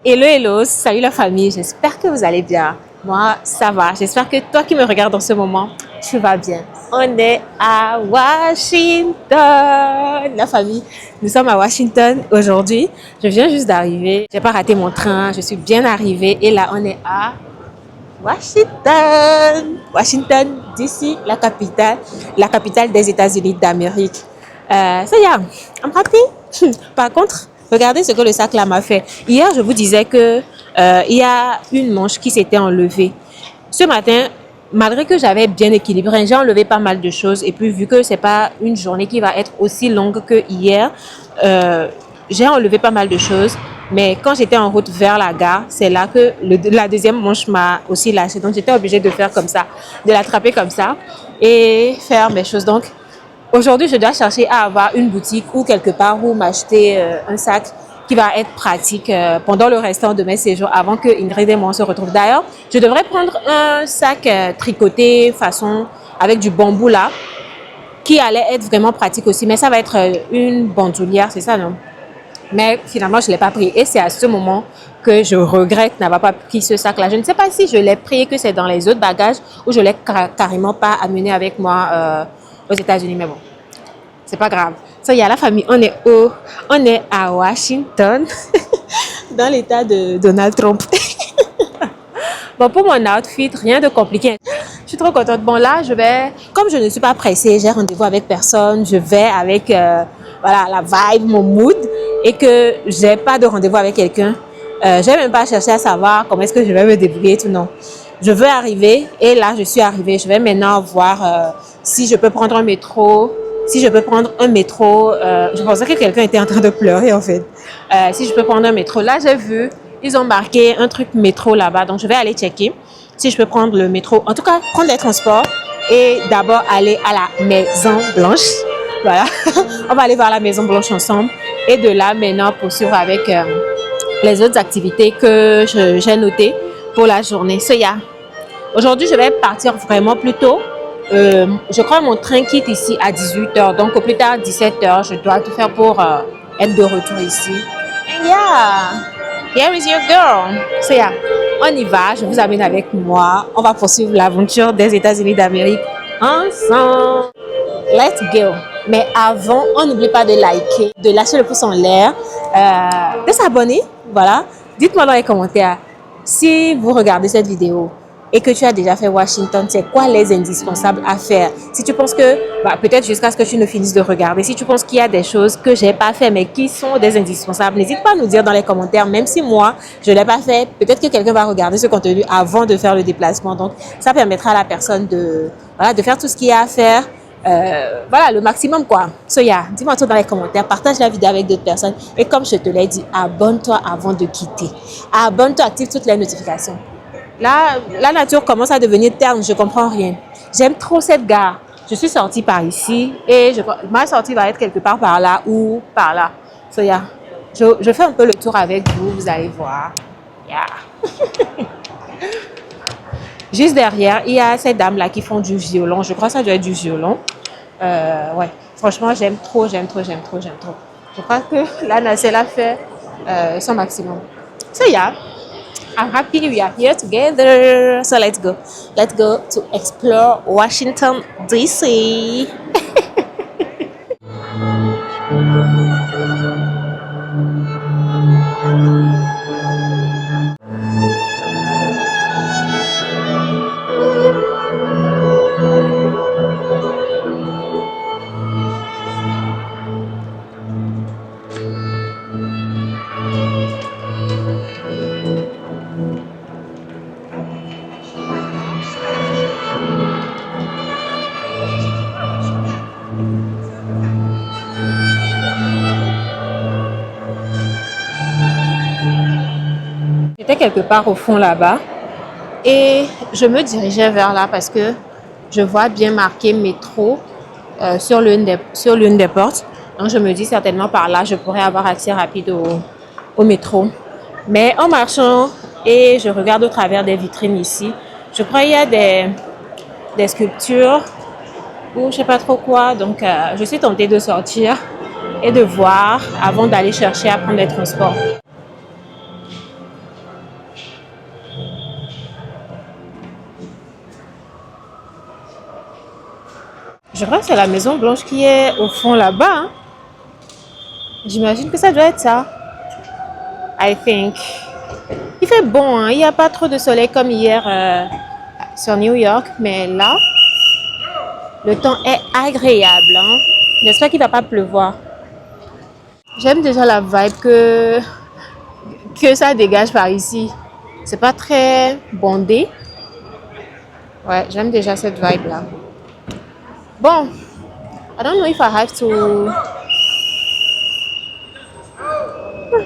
Hello, hello, salut la famille, j'espère que vous allez bien. Moi, ça va. J'espère que toi qui me regardes en ce moment, tu vas bien. On est à Washington, la famille. Nous sommes à Washington aujourd'hui. Je viens juste d'arriver. J'ai pas raté mon train. Je suis bien arrivée et là, on est à Washington. Washington, DC, la capitale des États-Unis d'Amérique. Ça y est, I'm happy. Par contre, regardez ce que le sac là m'a fait. Hier, je vous disais que il y a une manche qui s'était enlevée. Ce matin, malgré que j'avais bien équilibré, j'ai enlevé pas mal de choses. Et puis, vu que c'est pas une journée qui va être aussi longue que hier, j'ai enlevé pas mal de choses. Mais quand j'étais en route vers la gare, c'est là que la deuxième manche m'a aussi lâché. Donc, j'étais obligée de faire comme ça, de l'attraper comme ça et faire mes choses. Donc, aujourd'hui, je dois chercher à avoir une boutique ou quelque part où m'acheter un sac qui va être pratique pendant le restant de mes séjours avant que Ingrid et moi se retrouvent. D'ailleurs, je devrais prendre un sac tricoté façon avec du bambou là qui allait être vraiment pratique aussi. Mais ça va être une bandoulière, c'est ça, non? Mais finalement, je ne l'ai pas pris. Et c'est à ce moment que je regrette n'avoir pas pris ce sac-là. Je ne sais pas si je l'ai pris et que c'est dans les autres bagages ou je ne l'ai carrément pas amené avec moi aux États-Unis. Mais bon, c'est pas grave. Ça, il y a la famille. On est à Washington, dans l'état de Donald Trump. Bon, pour mon outfit, rien de compliqué. Je suis trop contente. Bon, là, comme je ne suis pas pressée, j'ai rendez-vous avec personne, je vais avec voilà, la vibe, mon mood, et que j'ai pas de rendez-vous avec quelqu'un. Je n'ai même pas cherché à savoir comment est-ce que je vais me débrouiller, tout non. Je veux arriver, et là, je suis arrivée. Je vais maintenant voir si je peux prendre un métro. Si je peux prendre un métro, je pensais que quelqu'un était en train de pleurer en fait. Si je peux prendre un métro, là j'ai vu, ils ont marqué un truc métro là-bas, donc je vais aller checker si je peux prendre le métro. En tout cas, prendre les transports et d'abord aller à la Maison Blanche. Voilà, on va aller voir la Maison Blanche ensemble et de là maintenant poursuivre avec les autres activités que j'ai notées pour la journée. So, yeah. Aujourd'hui, je vais partir vraiment plus tôt. Je crois que mon train quitte ici à 18h. Donc, au plus tard, 17h, je dois tout faire pour être de retour ici. And yeah, here is your girl. So yeah, on y va. Je vous amène avec moi. On va poursuivre l'aventure des États-Unis d'Amérique ensemble. Let's go. Mais avant, on n'oublie pas de liker, de lâcher le pouce en l'air, de s'abonner. Voilà. Dites-moi dans les commentaires si vous regardez cette vidéo et que tu as déjà fait Washington, c'est quoi les indispensables à faire? Si tu penses que, peut-être jusqu'à ce que tu ne finisses de regarder, si tu penses qu'il y a des choses que j'ai pas fait mais qui sont des indispensables, n'hésite pas à nous dire dans les commentaires, même si moi, je l'ai pas fait, peut-être que quelqu'un va regarder ce contenu avant de faire le déplacement. Donc, ça permettra à la personne de faire tout ce qu'il y a à faire. Voilà, le maximum quoi. So yeah, dis-moi tout dans les commentaires, partage la vidéo avec d'autres personnes et comme je te l'ai dit, abonne-toi avant de quitter. Abonne-toi, active toutes les notifications. Là, la nature commence à devenir terne, je comprends rien. J'aime trop cette gare. Je suis sortie par ici et ma sortie va être quelque part par là ou par là. So yeah, je fais un peu le tour avec vous, vous allez voir. Yeah. Juste derrière, il y a ces dames-là qui font du violon. Je crois que ça doit être du violon. Ouais, franchement, j'aime trop. Je crois que là, Nacelle a fait son maximum. So yeah, I'm happy we are here together. So let's go. Let's go to explore Washington, D.C. J'étais quelque part au fond là-bas et je me dirigeais vers là parce que je vois bien marqué métro sur l'une des portes. Donc je me dis certainement par là je pourrais avoir accès rapide au métro. Mais en marchant et je regarde au travers des vitrines ici, je crois qu'il y a des sculptures ou je sais pas trop quoi. Donc je suis tentée de sortir et de voir avant d'aller chercher à prendre les transports. Je crois que c'est la Maison Blanche qui est au fond là-bas. Hein. J'imagine que ça doit être ça. I think. Il fait bon, hein. Il n'y a pas trop de soleil comme hier sur New York, mais là, le temps est agréable. Hein. J'espère qu'il ne va pas pleuvoir. J'aime déjà la vibe que ça dégage par ici. C'est pas très bondé. Ouais, j'aime déjà cette vibe-là. Bon, I don't know if I have to...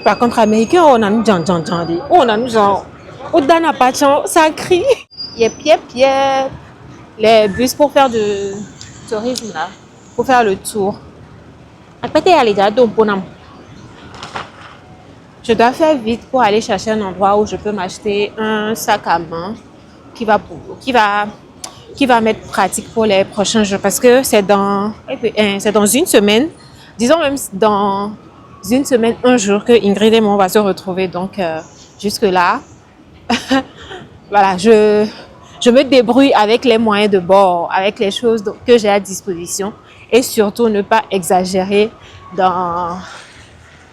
Par contre, américain, on a nous entendu. On a nous genre... Au Dana Pachan, ça crie. Yep, yep, yep. Les bus pour faire du tourisme, là. Pour faire le tour. Après, aller dans Bonam. Je dois faire vite pour aller chercher un endroit où je peux m'acheter un sac à main qui va m'être pratique pour les prochains jours parce que c'est dans une semaine, disons même dans une semaine, un jour que Ingrid et moi on va se retrouver. Donc jusque là, voilà, je me débrouille avec les moyens de bord, avec les choses que j'ai à disposition et surtout ne pas exagérer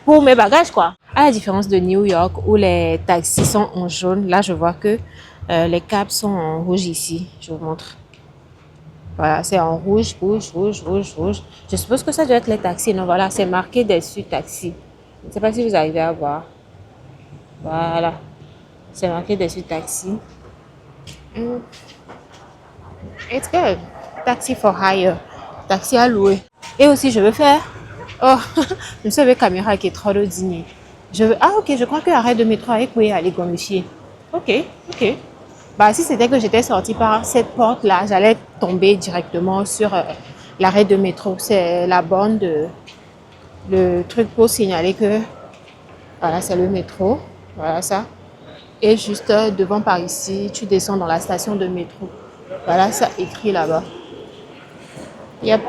pour mes bagages quoi. À la différence de New York où les taxis sont en jaune, là je vois que les cabs sont en rouge ici. Je vous montre. Voilà, c'est en rouge, rouge, rouge, rouge, rouge. Je suppose que ça doit être les taxis. Non, voilà, c'est marqué dessus taxi. Je ne sais pas si vous arrivez à voir. Voilà, c'est marqué dessus taxi. It's good. Taxi for hire. Taxi à louer. Et aussi, je veux faire... Oh, je me suis avec caméra qui est trop de dîner. Ah, ok, je crois que arrêt de métro avec oui, aller Gonfier. Ok, ok. Bah, si c'était que j'étais sortie par cette porte-là, j'allais tomber directement sur l'arrêt de métro. C'est la borne le truc pour signaler que voilà, c'est le métro. Voilà ça. Et juste devant par ici, tu descends dans la station de métro. Voilà ça écrit là-bas. Yep.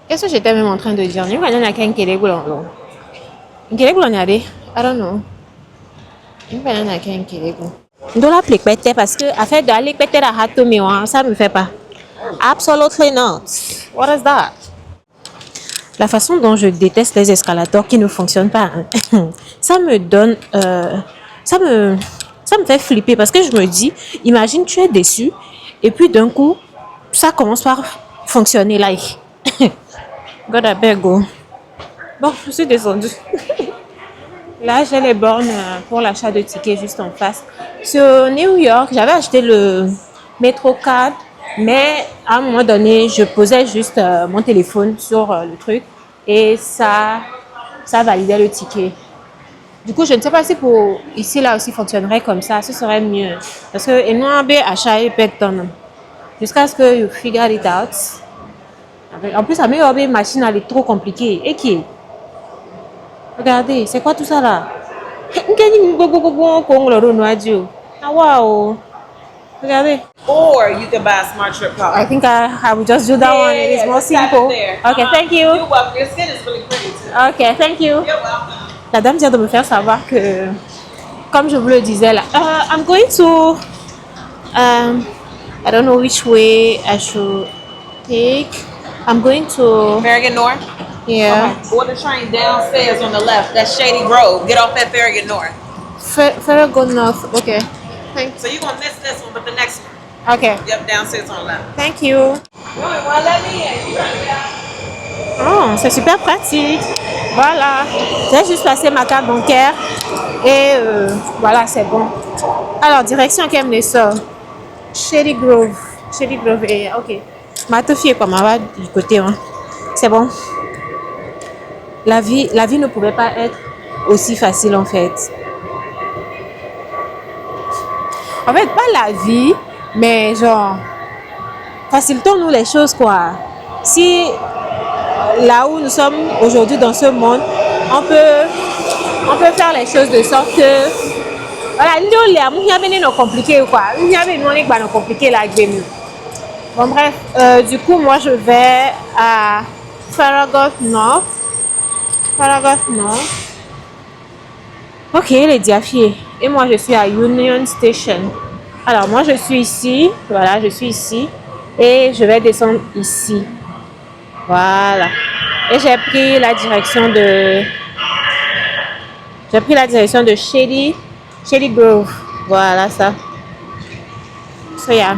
Qu'est-ce que j'étais même en train de dire? I don't know. Do la plikpete parce que affaire d'aller péter la hatomi, ça me fait pas. Absolutely not. What is that? La façon dont je déteste les escalators qui ne fonctionnent pas, ça me donne, ça me fait flipper parce que je me dis, imagine tu es déçu et puis d'un coup, ça commence par fonctionner là. God I beg go. Bon, je suis descendue. Là, j'ai les bornes pour l'achat de tickets juste en face. Sur New York, j'avais acheté le MetroCard, mais à un moment donné, je posais juste mon téléphone sur le truc et ça validait le ticket. Du coup, je ne sais pas si pour ici, là aussi, fonctionnerait comme ça. Ce serait mieux. Parce que nous avons acheté et péton. Jusqu'à ce que you figure it out. En plus, la meilleure machine, elle est trop compliquée. Et qui? Regardez, c'est quoi tout ça là? Ah waouh! Regardez. Or you can buy a smart trip card. I think I will just do that one. It is more simple. Okay, thank you. You're welcome. Your skin is really pretty too. Okay, thank you. You're welcome. La dame vient de me faire savoir que, comme je vous le disais là, I'm going to, I don't know which way I should take. I'm going to, Farragut North? yeah, Okay. Board the train downstairs on the left. That's Shady Grove. Get off at Farragut North. Farragut North. Okay, thanks. So you're going to miss this one, but the next one. Okay, Yep, downstairs on the left. thank you. Well, let me in. Oh, c'est super pratique. Voilà, j'ai juste passé ma carte bancaire et voilà, c'est bon. Alors, direction Kemnesor. Shady Grove. Shady Grove, ok. Ma fille comme va du côté, hein. C'est bon. La vie ne pouvait pas être aussi facile en fait. En fait, pas la vie, mais genre, facilitons-nous les choses quoi. Si là où nous sommes aujourd'hui dans ce monde, on peut faire les choses de sorte que voilà, nous les il y avait nos compliqués quoi. Il y avait nos compliqués là avec. Bon bref, du coup moi je vais à Farragut North. Farragut North. Ok, les diafiés. Et moi je suis à Union Station. Alors moi je suis ici, voilà, je suis ici. Et je vais descendre ici. Voilà. Et j'ai pris la direction de... Shady Grove. Voilà ça. So yeah,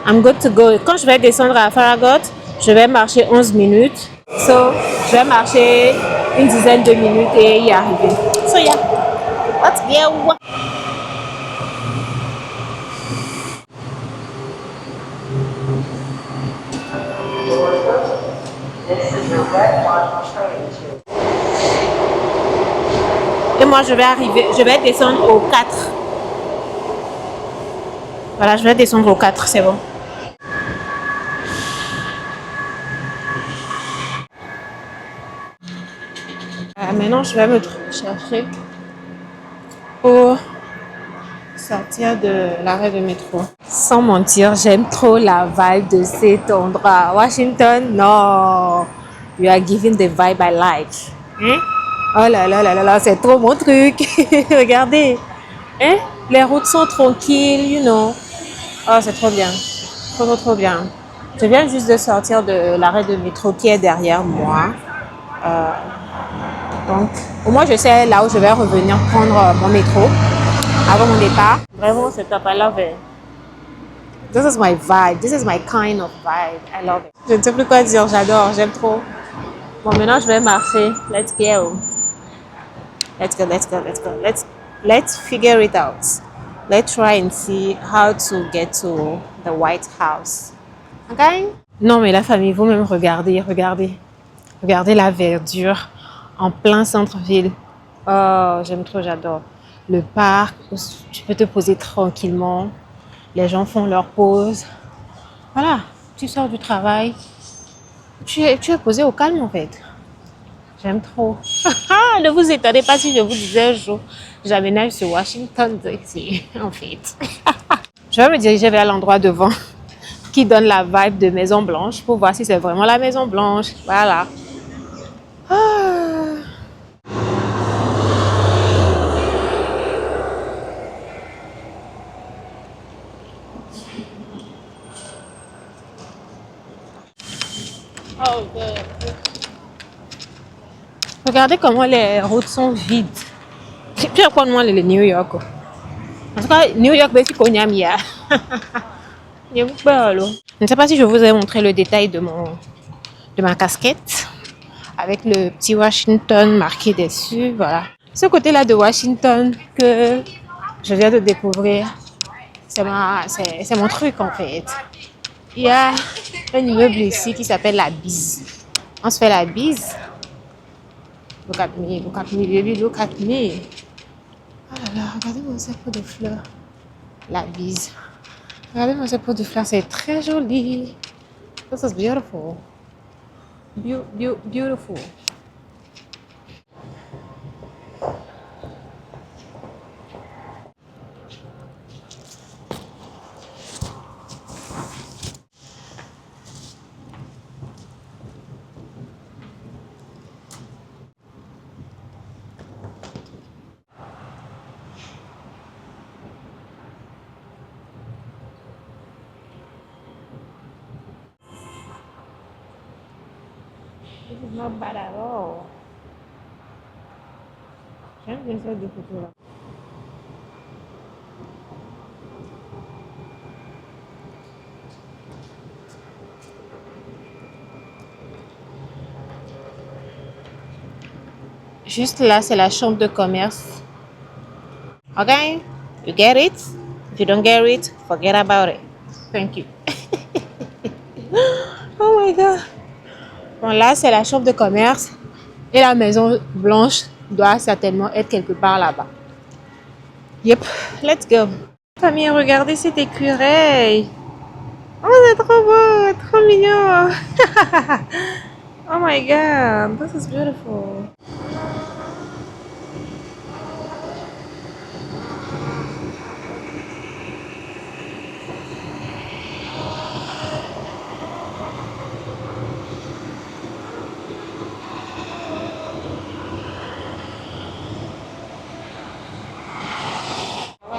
I'm good to go. Quand je vais descendre à Farragut, je vais marcher 11 minutes. So, je vais marcher une dizaine de minutes et y arriver. So yeah, let's go. Et moi, je vais descendre au 4. Voilà, je vais descendre au 4, c'est bon. Maintenant, je vais me chercher pour sortir de l'arrêt de métro. Sans mentir, j'aime trop la vibe de cet endroit. Washington, non. You are giving the vibe I like. Hein? Oh là là là là là, c'est trop mon truc. Regardez. Hein? Les routes sont tranquilles, you know. Oh, c'est trop bien. Trop, trop, trop bien. Je viens juste de sortir de l'arrêt de métro qui est derrière moi. Donc, au moins, je sais là où je vais revenir prendre mon métro avant mon départ. Vraiment, c'est top. I love it. This is my vibe. This is my kind of vibe. I love it. Je ne sais plus quoi dire. J'adore. J'aime trop. Bon, maintenant, je vais marcher. Let's go. Let's go, let's go, let's go. Let's figure it out. Let's try and see how to get to the White House. Okay? Non, mais la famille, vous-même, regardez. Regardez la verdure en plein centre-ville. Oh, j'aime trop, j'adore. Le parc, où tu peux te poser tranquillement. Les gens font leur pause. Voilà, tu sors du travail. Tu es posé au calme, en fait. J'aime trop. Ne vous étonnez pas si je vous disais un jour, j'aménage sur Washington DC, en fait. Je vais me diriger vers l'endroit devant qui donne la vibe de Maison Blanche pour voir si c'est vraiment la Maison Blanche. Voilà. Oh, good. Regardez comment les routes sont vides. Tu as quoi de moi le New York? En tout cas, New York, c'est qu'on y a mis. Je ne sais pas si je vous ai montré le détail de ma casquette avec le petit Washington marqué dessus. Voilà. Ce côté-là de Washington que je viens de découvrir, c'est mon truc en fait. Il y a un immeuble ici qui s'appelle La Bise. On se fait la bise. Look at me, baby, look at me. Oh là là, regardez-moi ce pot de fleurs. La bise. Regardez-moi ce pot de fleurs, c'est très joli. This is beautiful. Beautiful. This is not bad at all. J'aime bien ça de photos là. Juste là, c'est la chambre de commerce. Okay? You get it? If you don't get it, forget about it. Thank you. Oh my God. Bon, là, c'est la chambre de commerce. Et la Maison Blanche doit certainement être quelque part là-bas. Yep, let's go. Famille, regardez cet écureuil. Oh, c'est trop beau, trop mignon. Oh my God, this is beautiful.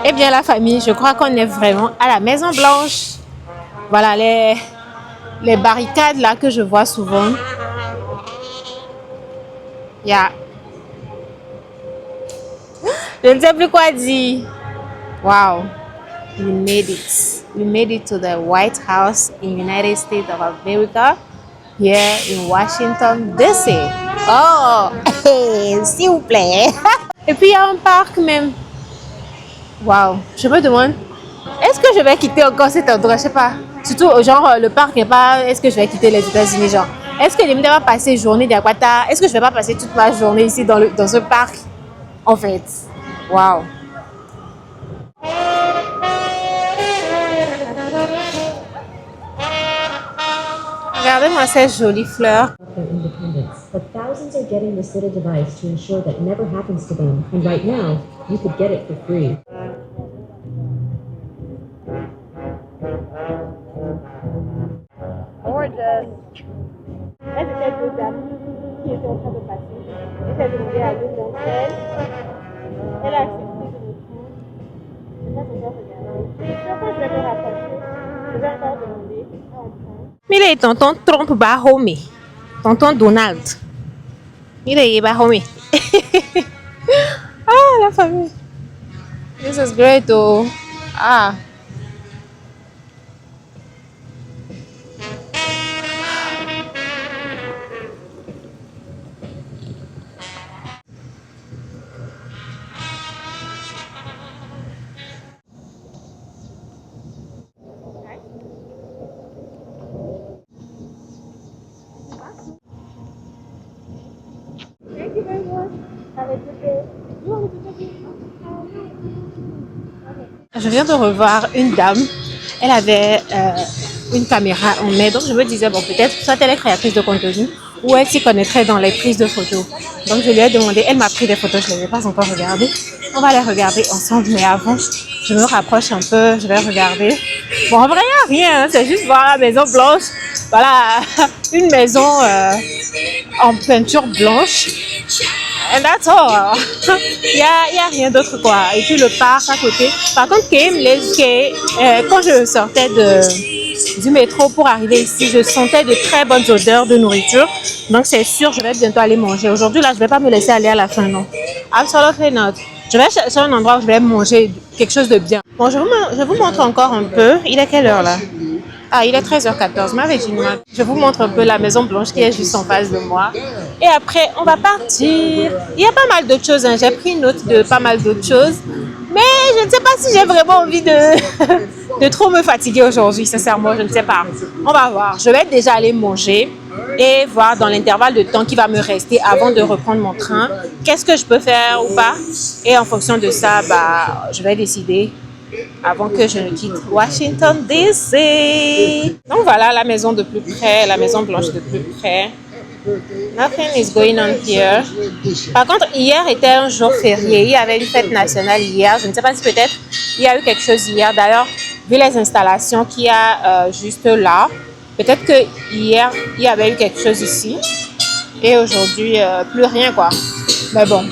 Eh bien la famille, je crois qu'on est vraiment à la Maison Blanche. Voilà, les barricades là que je vois souvent. Yeah. Je ne sais plus quoi dire. Wow. We made it. We made it to the White House in United States of America, here in Washington, D.C. Oh, s'il vous plaît. Et puis il y a un parc même. Wow. Je me demande, est-ce que je vais quitter encore cet endroit? Je sais pas. Surtout, genre, le parc n'est pas. Est-ce que je vais quitter les États-Unis? Genre, est-ce que je ne vais pas passer journée d'Aquata? Est-ce que je vais pas passer toute ma journée ici dans ce parc? En fait. Wow. Regardez-moi ces jolies fleurs. Their independence, but thousands are getting the SITA device to ensure that never happens to them. And right now, you could get it for free. Gorgeous. Là, c'était deux dames qui étaient en train de passer. Et j'ai demandé à l'une d'entre elles. Elle a accepté de me prendre. Je vais encore regarder. Après, je vais me rapprocher. Je vais encore demander à en prendre. Mais là, tonton Trump Bahome. Tonton Donald. Il est Bahome. Ah, la famille. This is great, though. Ah. Je viens de revoir une dame. Elle avait une caméra en main. Donc je me disais, bon, peut-être soit elle est créatrice de contenu ou elle s'y connaîtrait dans les prises de photos. Donc je lui ai demandé, elle m'a pris des photos, je ne les ai pas encore regardées. On va les regarder ensemble, mais avant, je me rapproche un peu, je vais regarder. Bon, en vrai, il n'y a rien, hein, c'est juste voir la Maison Blanche. Voilà, une maison en peinture blanche. And that's all. Il y a rien d'autre quoi. Et puis le parc à côté. Par contre, quand je sortais du métro pour arriver ici, je sentais de très bonnes odeurs de nourriture. Donc c'est sûr, je vais bientôt aller manger. Aujourd'hui là, je vais pas me laisser aller à la fin, non. Absolutely not. Je vais chercher un endroit où je vais manger quelque chose de bien. Bon, je vous montre encore un peu. Il est quelle heure là? Ah, il est 13h14, m'avait dit. Je vous montre un peu la Maison Blanche qui est juste en face de moi. Et après, on va partir. Il y a pas mal d'autres choses. Hein. J'ai pris note de pas mal d'autres choses. Mais je ne sais pas si j'ai vraiment envie de trop me fatiguer aujourd'hui, sincèrement. Je ne sais pas. On va voir. Je vais déjà aller manger et voir dans l'intervalle de temps qui va me rester avant de reprendre mon train. Qu'est-ce que je peux faire ou pas. Et en fonction de ça, bah, je vais décider avant que je ne quitte Washington DC. Donc voilà la maison de plus près, la Maison Blanche de plus près. Nothing is going on here. Par contre, hier était un jour férié. Il y avait une fête nationale hier. Je ne sais pas si peut-être il y a eu quelque chose hier. D'ailleurs, vu les installations qu'il y a juste là, peut-être que hier il y avait eu quelque chose ici. Et aujourd'hui, plus rien quoi. Mais bon.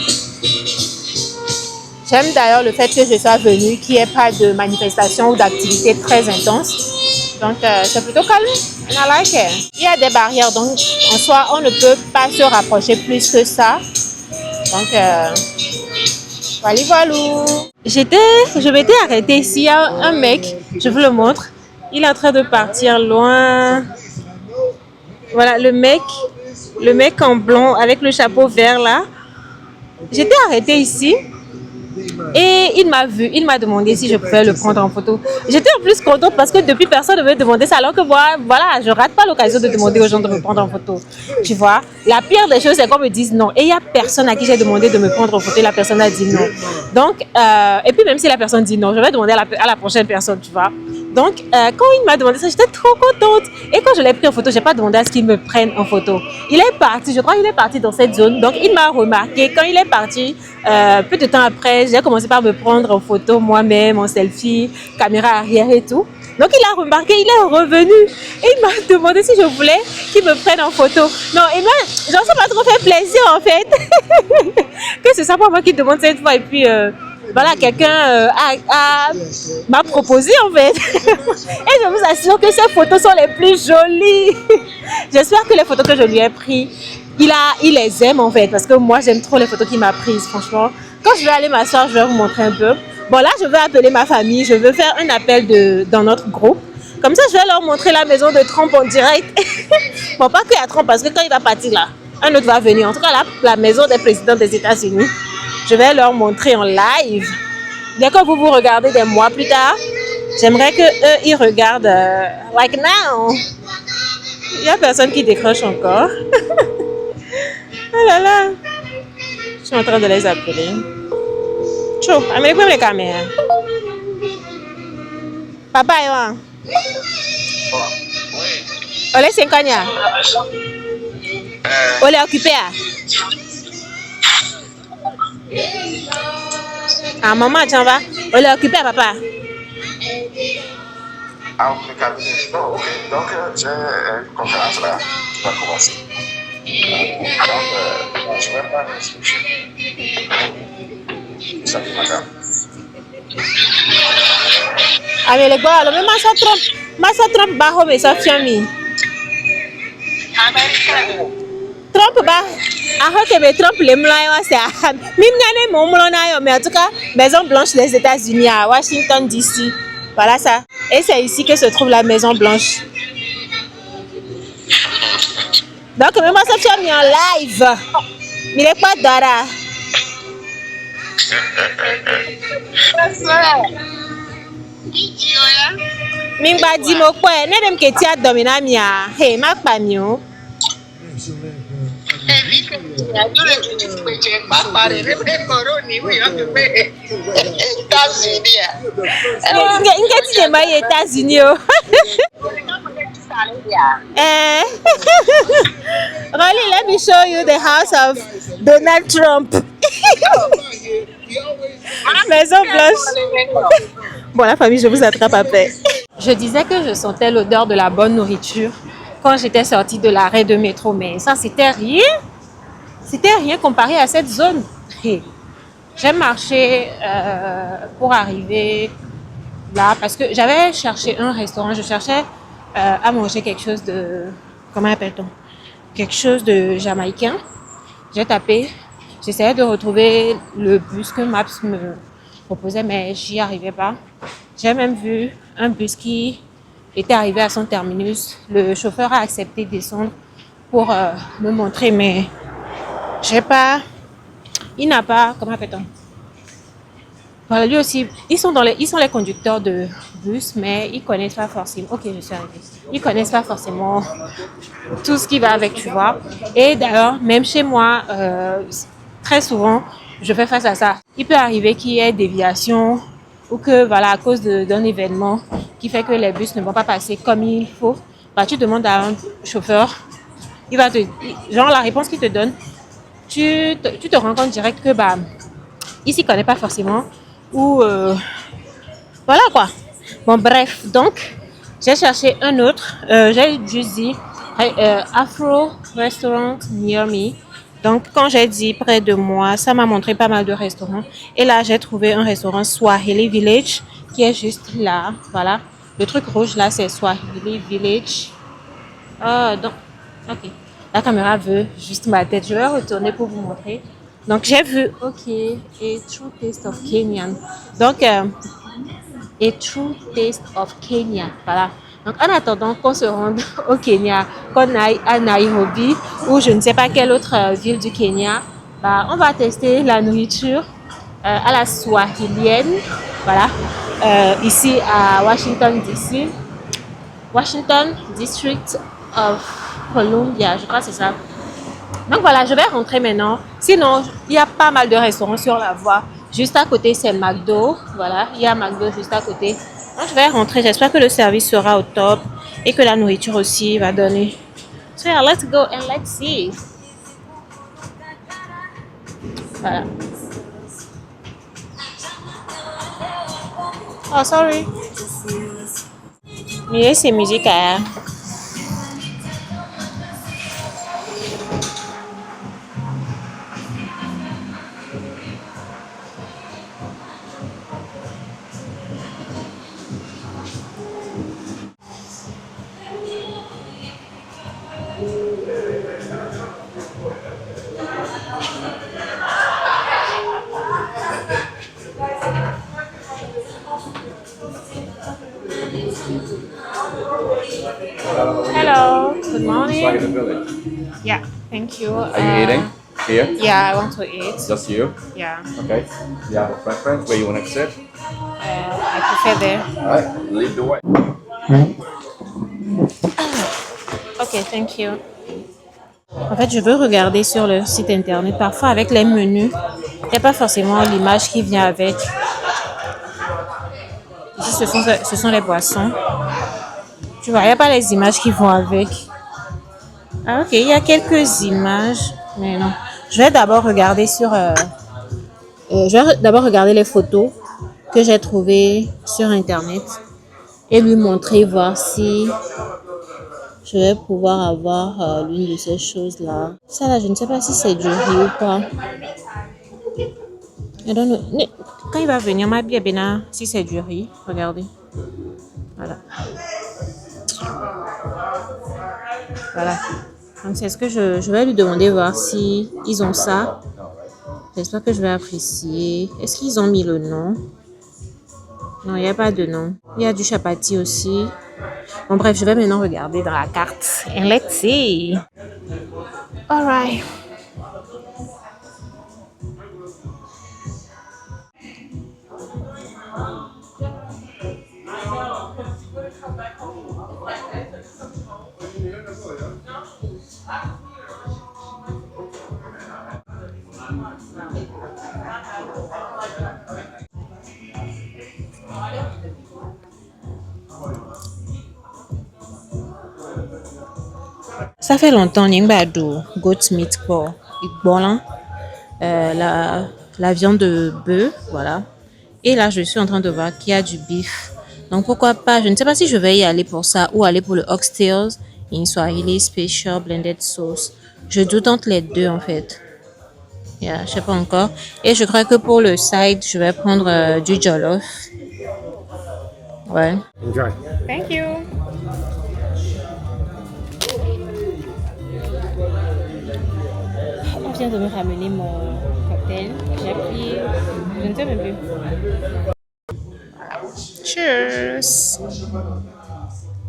J'aime d'ailleurs le fait que je sois venue, qu'il n'y ait pas de manifestation ou d'activité très intense. Donc, c'est plutôt calme. And I like it. Il y a des barrières, donc en soi, on ne peut pas se rapprocher plus que ça. Donc, voilà. Je m'étais arrêtée ici. Il y a un mec, je vous le montre. Il est en train de partir loin. Voilà, le mec en blond avec le chapeau vert là. J'étais arrêtée ici. Et il m'a vu, il m'a demandé si je pouvais le prendre en photo. J'étais en plus contente parce que depuis personne ne me demandait ça, alors que moi, voilà, je rate pas l'occasion de demander aux gens de me prendre en photo. Tu vois, la pire des choses, c'est qu'on me dise non. Et il y a personne à qui j'ai demandé de me prendre en photo et la personne a dit non. Donc, et puis même si la personne dit non, je vais demander à la prochaine personne, tu vois. Donc, quand il m'a demandé ça, j'étais trop contente. Et quand je l'ai pris en photo, je n'ai pas demandé à ce qu'il me prenne en photo. Il est parti, je crois qu'il est parti dans cette zone. Donc, il m'a remarqué. Quand il est parti, peu de temps après, j'ai commencé par me prendre en photo moi-même, en selfie, caméra arrière et tout. Donc, il a remarqué, il est revenu. Et il m'a demandé si je voulais qu'il me prenne en photo. Non, et moi, genre, ça m'a trop fait plaisir, en fait. Que c'est ça pour moi qui demande cette fois. Et puis, voilà, quelqu'un m'a proposé en fait. Et je vous assure que ces photos sont les plus jolies. J'espère que les photos que je lui ai prises, il les aime en fait. Parce que moi, j'aime trop les photos qu'il m'a prises, franchement. Quand je vais aller m'asseoir, je vais vous montrer un peu. Bon, là, je vais appeler ma famille. Je veux faire un appel dans notre groupe. Comme ça, je vais leur montrer la maison de Trump en direct. Bon, pas que à Trump, parce que quand il va partir là, un autre va venir. En tout cas, là, la maison des présidents des États-Unis, je vais leur montrer en live. Dès que vous regardez des mois plus tard, j'aimerais qu'eux, ils regardent like now. Il n'y a personne qui décroche encore. Oh là là. Je suis en train de les appeler. Ciao, amène-moi les caméras. Papa, Ewan. On est 5 ans. On est occupé. Ah, maman, tu en vas? On est occupé, papa. Ah, on est cabinet. Non, ok. Donc, j'ai une conférence là qui va commencer. Donc, je vais prendre l'instruction. Salut, madame. Ah, mais les gars, alors, mais Massa Trump, bah, mais ça fait mi. Trump, bah, que mais Trump, les moulins, c'est à Mimnane, mon moulin, mais en tout cas, Maison Blanche des États-Unis à Washington, D.C. Voilà ça. Et c'est ici que se trouve la Maison Blanche. Donc, même ça fait mis en live. Mais il n'est pas d'ara. Mimba dit mo quoi, ne dem que tu as dominé mia. Hey, ma pas mieux. États-Unis. Rolly, let me show you the house of Donald Trump. Maison Blanche. Bon, la famille, je vous attrape après. Je disais que je sentais l'odeur de la bonne nourriture quand j'étais sortie de l'arrêt de métro, mais ça, c'était rien. C'était rien comparé à cette zone. J'ai marché pour arriver là parce que j'avais cherché un restaurant. Je cherchais à manger quelque chose de... Comment appelle-t-on? Quelque chose de jamaïcain. J'ai tapé. J'essayais de retrouver le bus que Maps me proposait, mais j'y arrivais pas. J'ai même vu un bus qui était arrivé à son terminus. Le chauffeur a accepté de descendre pour me montrer, mais j'ai pas... Il n'a pas... Comment appelle-t-on? Voilà, lui aussi, ils sont les conducteurs de bus, mais ils connaissent pas forcément... Ok, je suis arrivée. Ils connaissent pas forcément tout ce qui va avec, tu vois. Et d'ailleurs, même chez moi, très souvent, je fais face à ça. Il peut arriver qu'il y ait déviation ou que, voilà, à cause d'un événement qui fait que les bus ne vont pas passer comme il faut, bah, tu demandes à un chauffeur, il va te... Genre, la réponse qu'il te donne, tu te rends compte direct que, bah, il s'y connaît pas forcément ou... voilà, quoi. Bon, bref, donc, j'ai cherché un autre. J'ai juste dit Afro Restaurant Near Me. Donc, quand j'ai dit près de moi, ça m'a montré pas mal de restaurants. Et là, j'ai trouvé un restaurant Swahili Village qui est juste là. Voilà. Le truc rouge là, c'est Swahili Village. Donc, ok. La caméra veut juste ma tête. Je vais retourner pour vous montrer. Donc, j'ai vu, ok, A True Taste of Kenyan. Donc, A True Taste of Kenya. Voilà. Donc, en attendant qu'on se rende au Kenya, qu'on aille à Nairobi ou je ne sais pas quelle autre ville du Kenya, bah, on va tester la nourriture à la swahilienne. Voilà. Ici à Washington, D.C. Washington District of Columbia, je crois que c'est ça. Donc voilà, je vais rentrer maintenant. Sinon, il y a pas mal de restaurants sur la voie. Juste à côté, c'est McDo. Voilà, il y a McDo juste à côté. Donc, je vais rentrer. J'espère que le service sera au top et que la nourriture aussi va donner. So yeah, let's go and let's see. Voilà. Oh, sorry. Mais c'est musique à... Hello, good morning. Like in the village. Yeah, thank you. Are you eating? Here? Yeah, I want to eat. Just you? Yeah, Okay. You have a preference where you want to sit? I prefer there. Alright, lead the way. Ok, thank you. En fait, je veux regarder sur le site internet. Parfois, avec les menus, il n'y a pas forcément l'image qui vient avec. Ici, ce sont les boissons. Tu vois, il n'y a pas les images qui vont avec. Ah, ok, il y a quelques images, mais non. Je vais d'abord regarder d'abord regarder les photos que j'ai trouvées sur internet et lui montrer, voir si je vais pouvoir avoir l'une de ces choses-là. Ça là, je ne sais pas si c'est du riz ou pas. I don't know. Quand il va venir, ma bien Bena, si c'est du riz, regardez. Voilà. Voilà. Donc c'est ce que je vais lui demander, voir si ils ont ça. J'espère que je vais apprécier. Est-ce qu'ils ont mis le nom? Non, il n'y a pas de nom. Il y a du chapati aussi. Bon bref, je vais maintenant regarder dans la carte. And let's see. Alright. Ça fait longtemps, Ningbado, goat meat pour Igbolan, la viande de bœuf, voilà. Et là, je suis en train de voir qu'il y a du beef. Donc pourquoi pas, je ne sais pas si je vais y aller pour ça ou aller pour le oxtails in Swahili special blended sauce. Je doute entre les deux en fait. Yeah, je sais pas encore. Et je crois que pour le side, je vais prendre du jollof. Ouais. Enjoy. Thank you. On vient de me ramener mon cocktail. J'ai pris, je ne sais même plus. Cheers.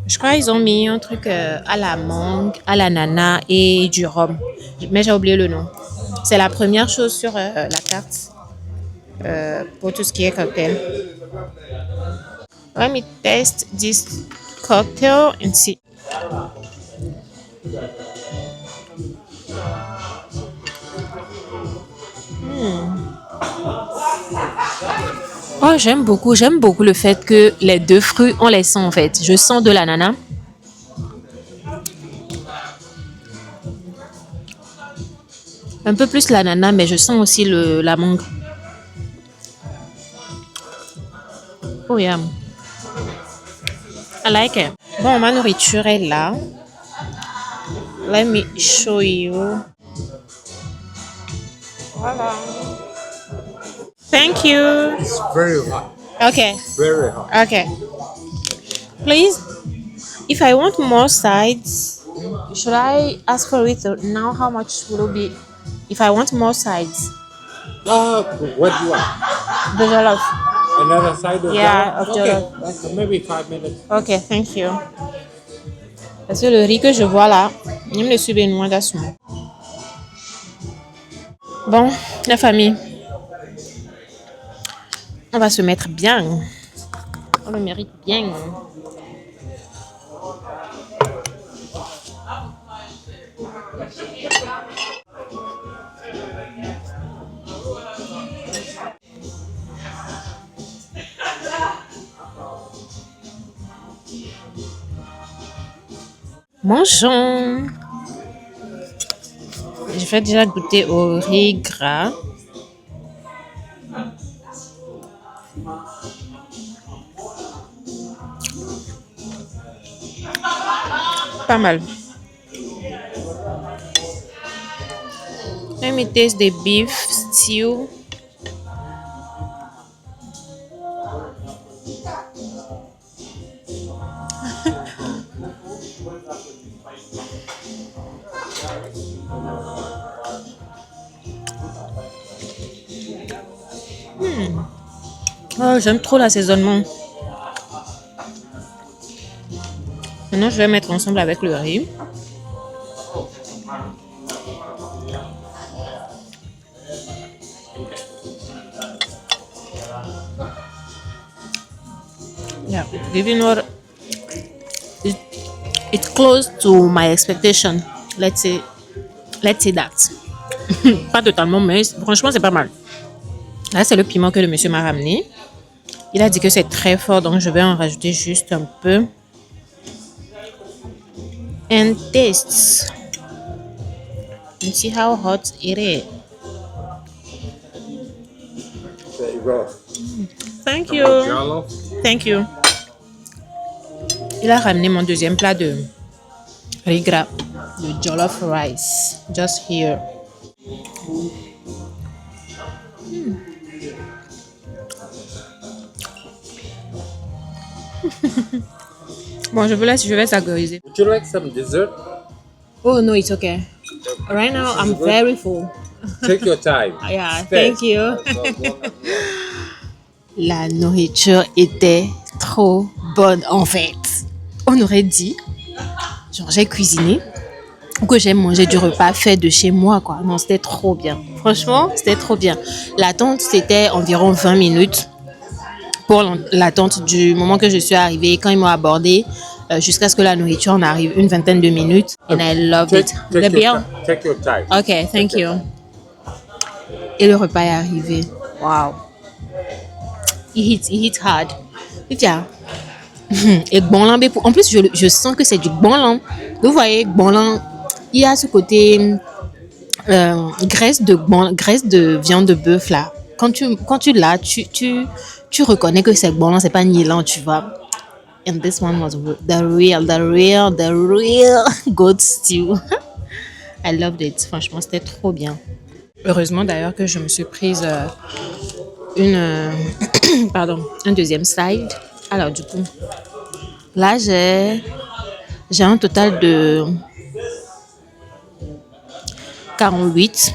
Je crois qu'ils ont mis un truc à la mangue, à l'ananas et du rhum. Mais j'ai oublié le nom. C'est la première chose sur la carte pour tout ce qui est cocktail. Let me test this cocktail and see. Oh, j'aime beaucoup le fait que les deux fruits, on les sent en fait. Je sens de l'ananas. Un peu plus l'ananas, mais je sens aussi la mangue. Oh yeah. I like it. Bon, ma nourriture est là. Let me show you. Voilà. Thank you. It's very hot. Okay. Very hot. Okay. Please, if I want more sides, should I ask for it now? How much will it be if I want more sides? What do you want? The jollof. Another side of Yeah, jollof? of Okay, jollof. that's maybe 5 minutes. Okay, thank you. Parce que le riz que je vois là, il me le suit bien loin d'assume. Bon, la famille, on va se mettre bien. On le mérite bien. Mangeons. Je vais déjà goûter au riz gras. Pas mal. Let me taste the beef stew. Oh, j'aime trop l'assaisonnement. Maintenant, je vais mettre ensemble avec le riz. Yeah, even what it's close to my expectation. Let's say that. Pas totalement, mais franchement, c'est pas mal. Là, c'est le piment que le monsieur m'a ramené. Il a dit que c'est très fort, donc je vais en rajouter juste un peu. And taste. And see how hot it is. There you go. Thank you. Jollof. Thank you. Il a ramené mon deuxième plat de riz gras, le jollof rice. Just here. Bon, je vous laisse, je vais savoriser. Would you like some dessert? Oh no, it's okay. Right now, I'm very full. Take your time. Yeah, Stay. thank you. La nourriture était trop bonne en fait. On aurait dit, genre j'ai cuisiné ou que j'ai mangé du repas fait de chez moi quoi. Non, c'était trop bien. Franchement, c'était trop bien. L'attente, c'était environ 20 minutes pour l'attente du moment que je suis arrivée. Quand ils m'ont abordé, jusqu'à ce que la nourriture en arrive, une vingtaine de minutes. And I loved it. Le bien. Take your time. Ok, thank you. Et le repas est arrivé. Wow. It hit hard. Et tiens. Et bonlan, en plus, je sens que c'est du bonlan. Vous voyez, bonlan, il y a ce côté graisse de viande de bœuf là. Quand tu l'as, tu reconnais que c'est bonlan, c'est pas nilan, tu vois. And this one was the real goat stew. I loved it. Franchement, c'était trop bien. Heureusement d'ailleurs que je me suis prise un deuxième side. Alors du coup, là j'ai un total de 48.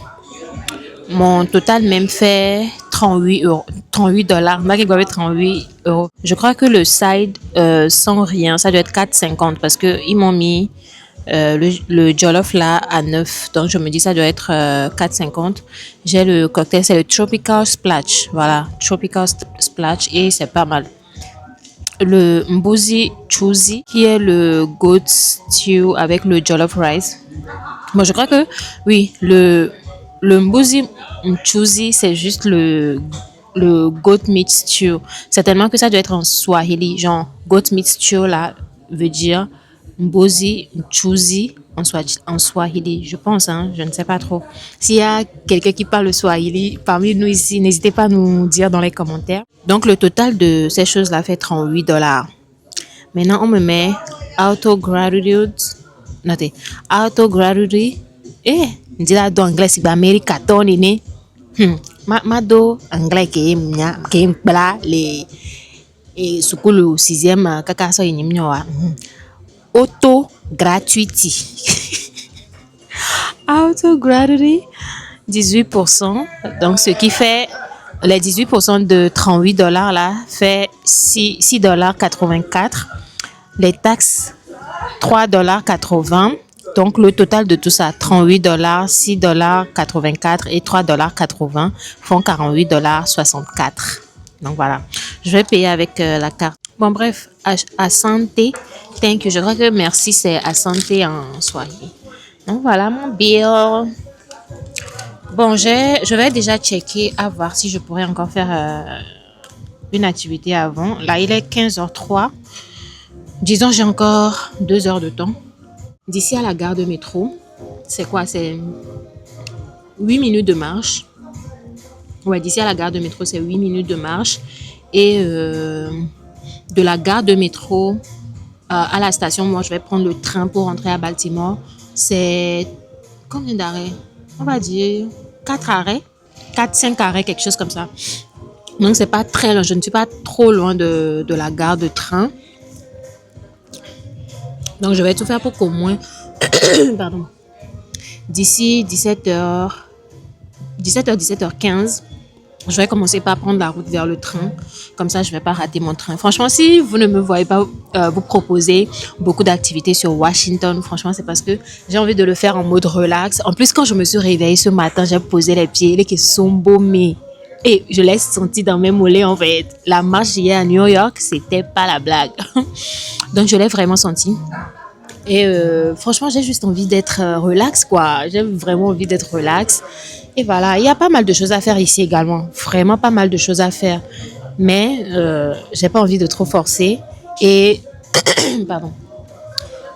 Mon total même fait 38 euros. 38 dollars. Je crois que le side sans rien, ça doit être 4,50 parce qu'ils m'ont mis le jollof là à 9. Donc je me dis ça doit être 4,50. J'ai le cocktail, c'est le Tropical Splash. Voilà, Tropical Splash et c'est pas mal. Le Mbuzi Chuzi qui est le goat stew avec le jollof rice. Bon, je crois que oui, le Mbuzi Chuzi c'est juste le goat meat stew. Certainement que ça doit être en Swahili. Genre, goat meat stew là veut dire Mbuzi Chuzi en Swahili. Je pense, hein, je ne sais pas trop. S'il y a quelqu'un qui parle le Swahili parmi nous ici, n'hésitez pas à nous dire dans les commentaires. Donc, le total de ces choses-là fait 38 dollars. Maintenant, on me met auto gratitude. Notez. Auto gratitude. On dit là dans l'anglais, c'est Amérique, né. Ma anglais qui est là, les sous le 6e, kaka so inimnyoa. Auto gratuity. Auto gratuity, 18%. Donc, ce qui fait les 18% de 38 dollars là fait 6 dollars 84. Les taxes, 3 dollars 80. Donc, le total de tout ça, 38 dollars, 6 dollars 84 et 3 dollars 80 font 48 dollars 64. Donc, voilà. Je vais payer avec la carte. Bon, bref, Asante, thank you. Je crois que merci, c'est Asante en Swahili. Donc, voilà mon bill. Bon, je vais déjà checker à voir si je pourrais encore faire une activité avant. Là, il est 15h03. Disons, j'ai encore 2 heures de temps. D'ici à la gare de métro, c'est quoi? C'est 8 minutes de marche. Ouais, d'ici à la gare de métro, c'est 8 minutes de marche. Et de la gare de métro à la station, moi, je vais prendre le train pour rentrer à Baltimore. C'est combien d'arrêts? On va dire 4 arrêts. 4-5 arrêts, quelque chose comme ça. Donc, c'est pas très loin. Je ne suis pas trop loin de la gare de train. Donc, je vais tout faire pour qu'au moins, pardon, d'ici 17h15, Je vais commencer par prendre la route vers le train. Comme ça, je ne vais pas rater mon train. Franchement, si vous ne me voyez pas vous proposer beaucoup d'activités sur Washington, franchement, c'est parce que j'ai envie de le faire en mode relax. En plus, quand je me suis réveillée ce matin, j'ai posé les pieds, les qui sont baumés. Et je l'ai senti dans mes mollets, en fait. La marche hier à New York, c'était pas la blague. Donc, je l'ai vraiment senti. Et franchement, j'ai juste envie d'être relax, quoi. J'ai vraiment envie d'être relax. Et voilà, il y a pas mal de choses à faire ici également. Vraiment pas mal de choses à faire. Mais j'ai pas envie de trop forcer. Et, pardon.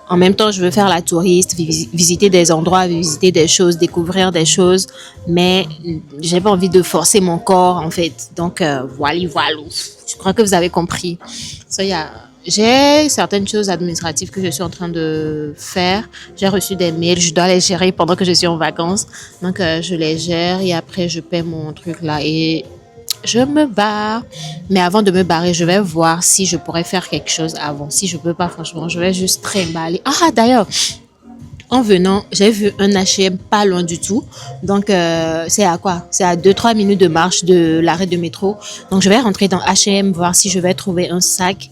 En même temps, je veux faire la touriste, visiter des endroits, visiter des choses, découvrir des choses. Mais j'ai pas envie de forcer mon corps, en fait. Donc, voilà. Je crois que vous avez compris. So, j'ai certaines choses administratives que je suis en train de faire. J'ai reçu des mails, je dois les gérer pendant que je suis en vacances. Donc, je les gère et après, je paie mon truc là et je me barre. Mais avant de me barrer, je vais voir si je pourrais faire quelque chose avant. Si je peux pas, franchement, je vais juste trimballer. Ah, d'ailleurs, en venant, j'ai vu un H&M pas loin du tout. Donc, c'est à quoi? C'est à 2-3 minutes de marche de l'arrêt de métro. Donc, je vais rentrer dans H&M, voir si je vais trouver un sac.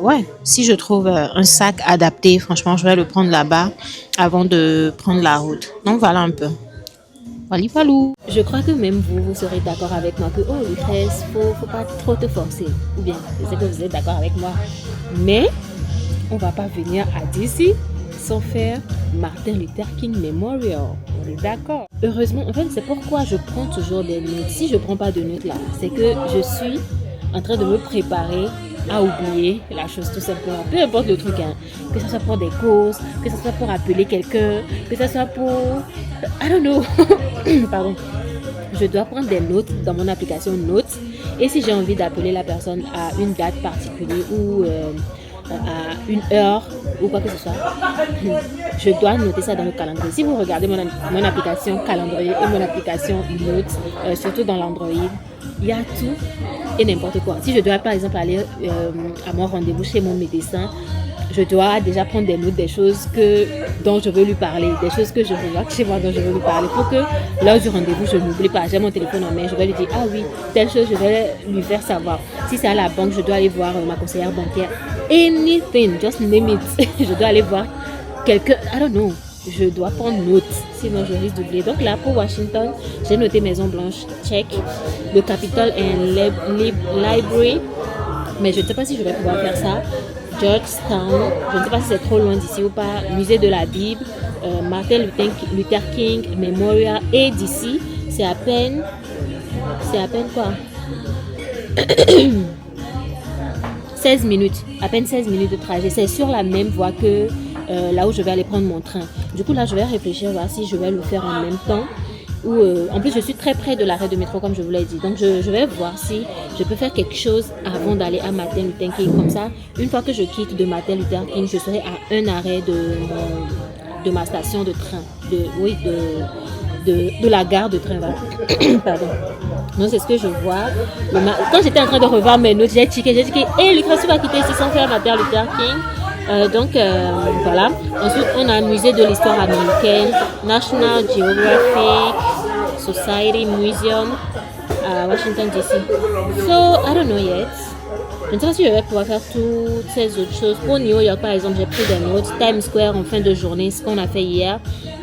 Ouais, si je trouve un sac adapté, franchement, je vais le prendre là-bas avant de prendre la route. Donc, voilà un peu. Wally walou. Je crois que même vous serez d'accord avec moi que, oh, Lucrèce, faut pas trop te forcer. Ou bien, je sais que vous êtes d'accord avec moi. Mais, on va pas venir à DC sans faire Martin Luther King Memorial. On est d'accord. Heureusement, en fait, c'est pourquoi je prends toujours des notes. Si je prends pas de notes là, c'est que je suis en train de me préparer à oublier la chose tout simplement. Peu importe le truc, hein. Que ce soit pour des courses, que ce soit pour appeler quelqu'un, que ce soit pour... I don't know. Pardon. Je dois prendre des notes dans mon application Notes. Et si j'ai envie d'appeler la personne à une date particulière ou à une heure ou quoi que ce soit, je dois noter ça dans le calendrier. Si vous regardez mon application calendrier et mon application Notes, surtout dans l'Android, il y a tout et n'importe quoi. Si je dois par exemple aller à mon rendez-vous chez mon médecin, je dois déjà prendre des notes des choses dont je veux lui parler, des choses que je regarde chez moi dont je veux lui parler, pour que lors du rendez-vous, je n'oublie pas. J'ai mon téléphone en main, je vais lui dire, ah oui, telle chose, je vais lui faire savoir. Si c'est à la banque, je dois aller voir ma conseillère bancaire. Anything, just name it. Je dois aller voir quelqu'un, I don't know. Je dois prendre note, sinon je risque d'oublier. Donc là, pour Washington, j'ai noté Maison Blanche, check. Le Capitol and Library, mais je ne sais pas si je vais pouvoir faire ça. Georgetown, je ne sais pas si c'est trop loin d'ici ou pas. Musée de la Bible, Martin Luther King Memorial et d'ici, c'est à peine quoi 16 minutes, à peine 16 minutes de trajet. C'est sur la même voie que là où je vais aller prendre mon train. Du coup, là, je vais réfléchir voir si je vais le faire en même temps. Ou, en plus, je suis très près de l'arrêt de métro, comme je vous l'ai dit. Donc, je vais voir si je peux faire quelque chose avant d'aller à Martin Luther King. Comme ça, une fois que je quitte de Martin Luther King, je serai à un arrêt de ma station de train. De la gare de train. Pardon. Donc, c'est ce que je vois. Quand j'étais en train de revoir mes notes, j'ai checké, hey, Lucrèce, tu vas quitter ici sans faire Martin Luther King. Donc, voilà. Ensuite, on a le musée de l'histoire américaine, National Geographic Society Museum à Washington DC. So, I don't know yet. Je ne sais pas si je vais pouvoir faire toutes ces autres choses. Pour New York, par exemple, j'ai pris des notes. Times Square en fin de journée, ce qu'on a fait hier.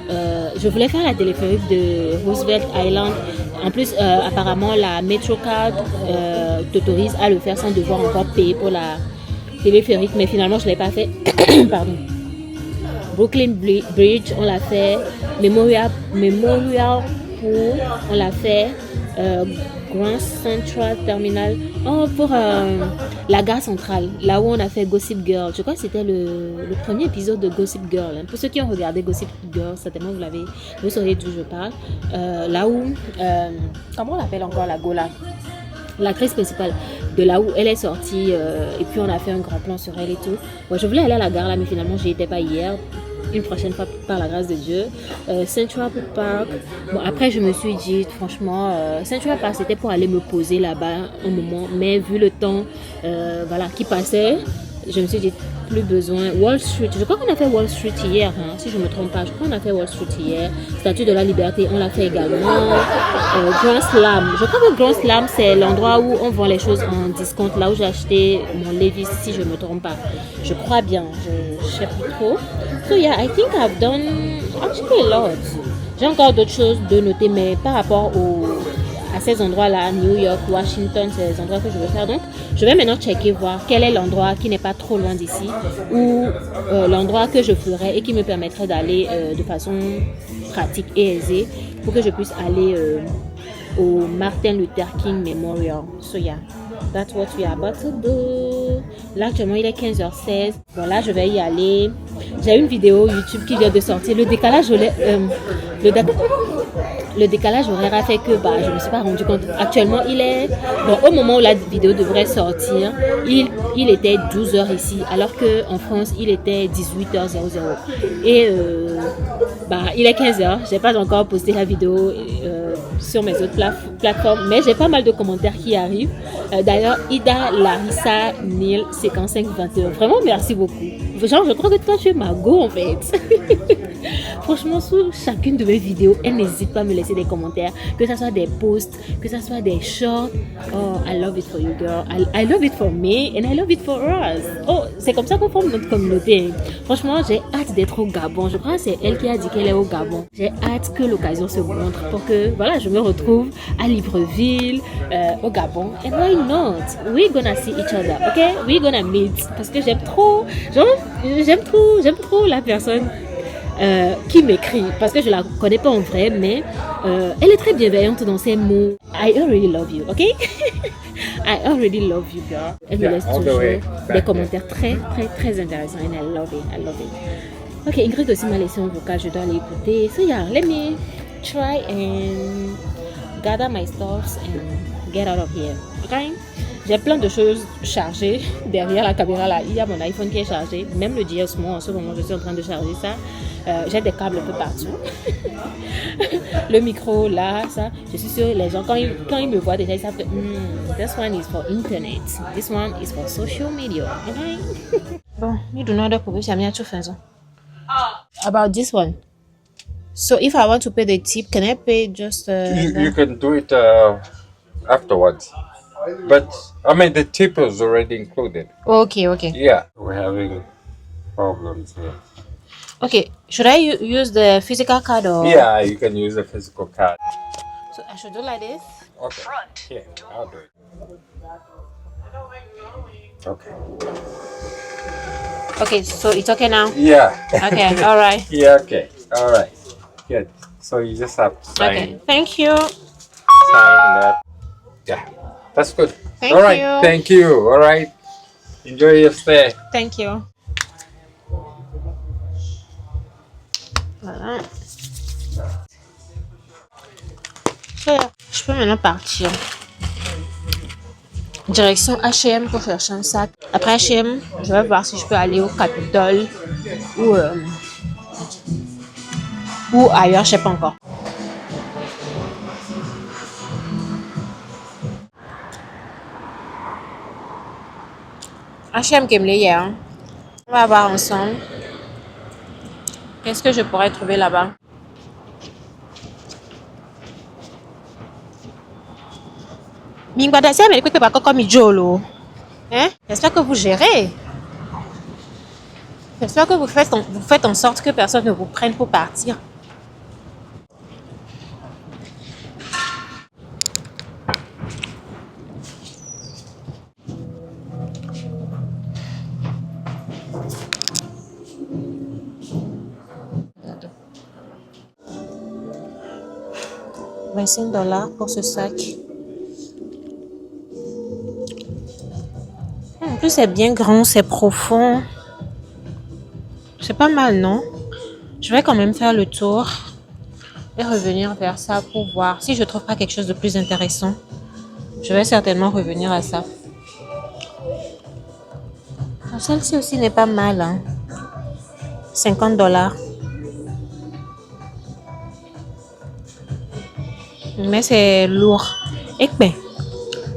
Je voulais faire la téléphérique de Roosevelt Island. En plus, apparemment, la MetroCard t'autorise à le faire sans devoir encore payer pour la téléphérique, mais finalement je ne l'ai pas fait. Pardon. Brooklyn Bridge, on l'a fait. Memorial Pool, on l'a fait. Grand Central Terminal. Oh, pour la gare centrale, là où on a fait Gossip Girl. Je crois que c'était le premier épisode de Gossip Girl. Pour ceux qui ont regardé Gossip Girl, certainement vous saurez d'où je parle. Là où, comment on l'appelle encore la Gola? L'actrice principale, de là où elle est sortie, et puis on a fait un grand plan sur elle et tout. Bon, je voulais aller à la gare là, mais finalement j'y étais pas hier. Une prochaine fois, par la grâce de Dieu. Central Park. Bon, après je me suis dit, franchement, Central Park c'était pour aller me poser là-bas un moment, mais vu le temps, voilà, qui passait, je me suis dit, plus besoin. Wall Street, je crois qu'on a fait Wall Street hier, hein, si je ne me trompe pas. Je crois qu'on a fait Wall Street hier. Statue de la Liberté, on l'a fait également. Grand Slam. Je crois que Grand Slam, c'est l'endroit où on vend les choses en discount, là où j'ai acheté mon Levi's, si je ne me trompe pas. Je crois bien, je ne sais plus trop. So yeah, I think I've done actually a lot. J'ai encore d'autres choses de noter, mais par rapport à ces endroits-là, New York, Washington, c'est les endroits que je veux faire. Donc, je vais maintenant checker, voir quel est l'endroit qui n'est pas trop loin d'ici ou l'endroit que je ferai et qui me permettrait d'aller de façon pratique et aisée pour que je puisse aller au Martin Luther King Memorial. So yeah, that's what we are about to do. Là, actuellement, il est 15h16. Bon, là, je vais y aller. J'ai une vidéo YouTube qui vient de sortir. Le décalage horaire a fait que je ne me suis pas rendu compte. Actuellement, il est... Bon, au moment où la vidéo devrait sortir, il était 12h ici, alors qu'en France, il était 18h00. Et il est 15h. Je n'ai pas encore posté la vidéo sur mes autres plateformes, mais j'ai pas mal de commentaires qui arrivent. D'ailleurs, Ida Larissa Neil 5521. Vraiment, merci beaucoup. Genre, je crois que toi, tu es ma go, en fait. Franchement, sous chacune de mes vidéos, elle n'hésite pas à me laisser des commentaires, que ce soit des posts, que ce soit des shorts. Oh, I love it for you, girl. I love it for me and I love it for us. Oh, c'est comme ça qu'on forme notre communauté. Franchement, j'ai hâte d'être au Gabon. Je crois que c'est elle qui a dit qu'elle est au Gabon. J'ai hâte que l'occasion se montre pour que, voilà, je me retrouve à Libreville, au Gabon. And why not? We're gonna see each other, okay? We're gonna meet. Parce que j'aime trop la personne qui m'écrit, parce que je la connais pas en vrai, mais elle est très bienveillante dans ses mots. I already love you, ok? I already love you, girl. Elle me laisse toujours des commentaires très intéressants and I love it. Ok, Ingrid aussi m'a laissé un vocal, je dois aller écouter. So yeah, let me try and gather my stuffs and get out of here, ok? J'ai plein de choses chargées derrière la caméra là. Il y a mon iPhone qui est chargé, même le DS Mo en ce moment je suis en train de charger ça. J'ai des câbles un peu partout. Le micro là, ça. Je suis sûre les gens quand ils me voient déjà ils savent que this one is for internet, this one is for social media. Okay? Bon, you do not know pourquoi j'ai mis à tout façon. About this one. So if I want to pay the tip, can I pay just? You can do it afterwards. But I mean, the tip is already included. Okay. Yeah, we're having problems here. Okay, should I use the physical card or? Yeah, you can use a physical card. So I should do like this? Okay. Yeah, I'll do it. Okay. Okay, so it's okay now? Yeah. Okay, all right. Yeah, okay. All right. Good. So you just have to sign, Okay, thank you. sign that. Yeah, that's good. Thank All right. you. Thank you. All right. Enjoy your stay. Thank you. Voilà. Je peux maintenant partir. Direction H&M pour chercher un sac. Après H&M, je vais voir si je peux aller au Capitole ou ailleurs, je sais pas encore. H&M qui me l'a hier. On va voir ensemble. Qu'est-ce que je pourrais trouver là-bas? Mingwada, c'est mais écoutez pas comme Ijolo. Hein? J'espère que vous gérez. J'espère que vous faites en sorte que personne ne vous prenne pour partir. $25 pour ce sac. En plus, c'est bien grand, c'est profond. C'est pas mal, non? Je vais quand même faire le tour et revenir vers ça pour voir. Si je trouve pas quelque chose de plus intéressant, je vais certainement revenir à ça. Celle-ci aussi n'est pas mal, hein? $50. Mais c'est lourd. Et ben,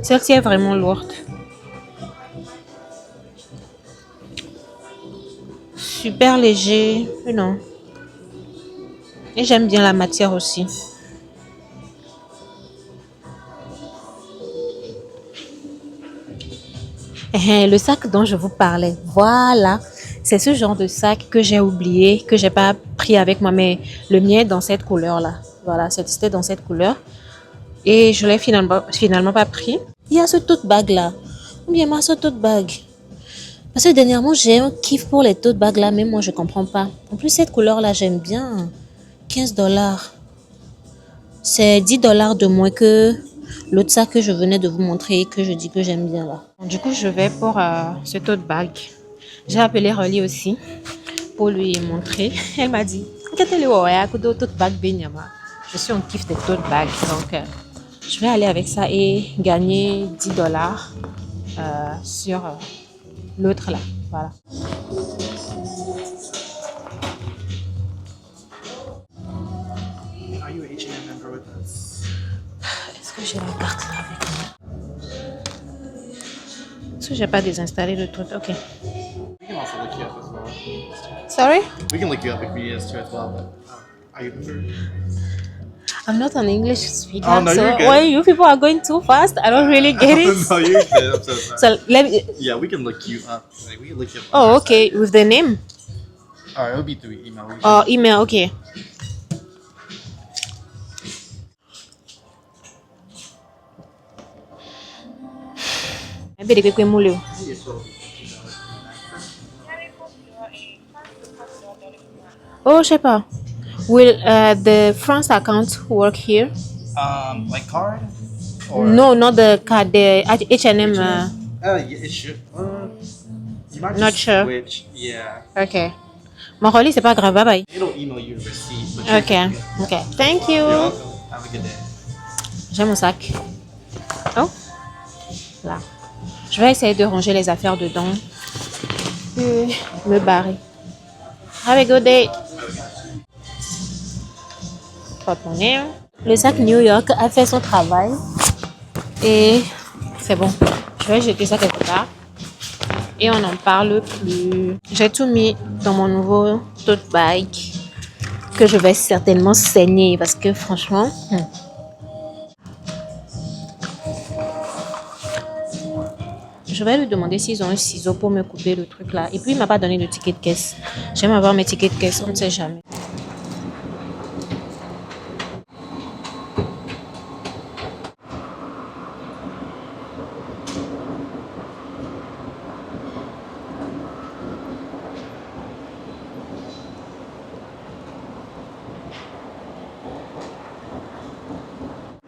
celle-ci est vraiment lourde. super léger, non. Et j'aime bien la matière aussi. Le sac dont je vous parlais, voilà, c'est ce genre de sac que j'ai oublié, que j'ai pas pris avec moi, mais le mien est dans cette couleur-là. Voilà, c'était dans cette couleur. Et je l'ai finalement pas pris. Il y a ce tote bag-là. Ou bien moi, ce tote bag. Parce que dernièrement, j'ai un kiff pour les tote bags-là, mais moi, je comprends pas. En plus, cette couleur-là, j'aime bien. 15 $. C'est 10 $ de moins que l'autre sac que je venais de vous montrer et que je dis que j'aime bien là. Du coup, je vais pour ce tote bag. J'ai appelé Rolly aussi pour lui montrer. Elle m'a dit, tote bag Benyama. Je suis en kiff des tote bags. Donc, je vais aller avec ça et gagner 10 $ sur l'autre là. Voilà. Are you a H&M member with us? Est-ce que j'ai la carte là avec moi? Est-ce que j'ai pas désinstallé le truc? Ok. We can also look you up as well. Sorry? We can look you up if we need us to as well, but are you a member? I'm not an English speaker, Oh, no, so you're good. when you people are going too fast, I don't really get it. No, you're good. I'm so sorry. So let me. Yeah, we can look you up. Like, we can look you up. on Oh, our okay. With the name site. Alright, it'll be through email. We or email. Okay. Maybe they can move you. Oh, je sais pas. Will the France account work here? like card? Or No, not the card. The H&M. yeah, it should. You might Not just sure. switch. Yeah. Okay. Mon Rolly, c'est pas grave. Bye bye. It'll email you the receipt. But you're Okay. good. Okay. Thank you. You're welcome. Have a good day. J'ai mon sac. Oh. Là. Je vais essayer de ranger les affaires dedans. Et me barrer. Have a good day. Porte-monnaie. Le sac New York a fait son travail. Et c'est bon. Je vais jeter ça quelque part. Et on n'en parle plus. J'ai tout mis dans mon nouveau tote bag. Que je vais certainement saigner. Parce que franchement... Je vais lui demander s'ils ont un ciseau pour me couper le truc là. Et puis, il m'a pas donné de ticket de caisse. J'aime avoir mes tickets de caisse, on ne sait jamais.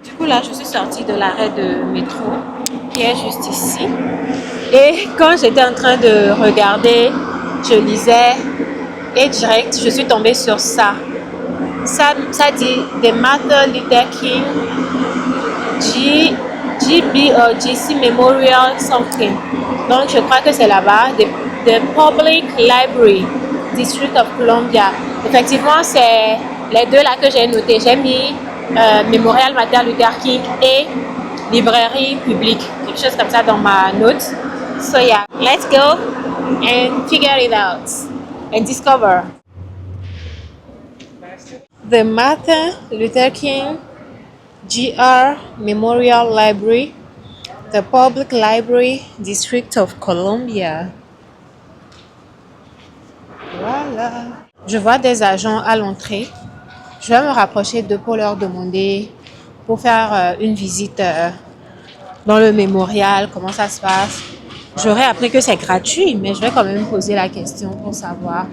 Du coup, là, je suis sortie de l'arrêt de métro qui est juste ici. Et quand j'étais en train de regarder, je lisais et direct, je suis tombée sur ça. Ça dit The Martin Luther King GB or GC Memorial something. Donc, je crois que c'est là-bas. The Public Library, District of Columbia. Effectivement, c'est les deux là que j'ai noté. J'ai mis Mémorial Martin Luther King et librairie publique. Quelque chose comme ça dans ma note. So yeah, let's go and figure it out and discover. The Martin Luther King Jr. Memorial Library, the Public Library District of Columbia. Voilà. Je vois des agents à l'entrée. Je vais me rapprocher d'eux pour leur demander, pour faire une visite dans le mémorial, comment ça se passe. J'aurais appris que c'est gratuit, mais je vais quand même poser la question pour savoir.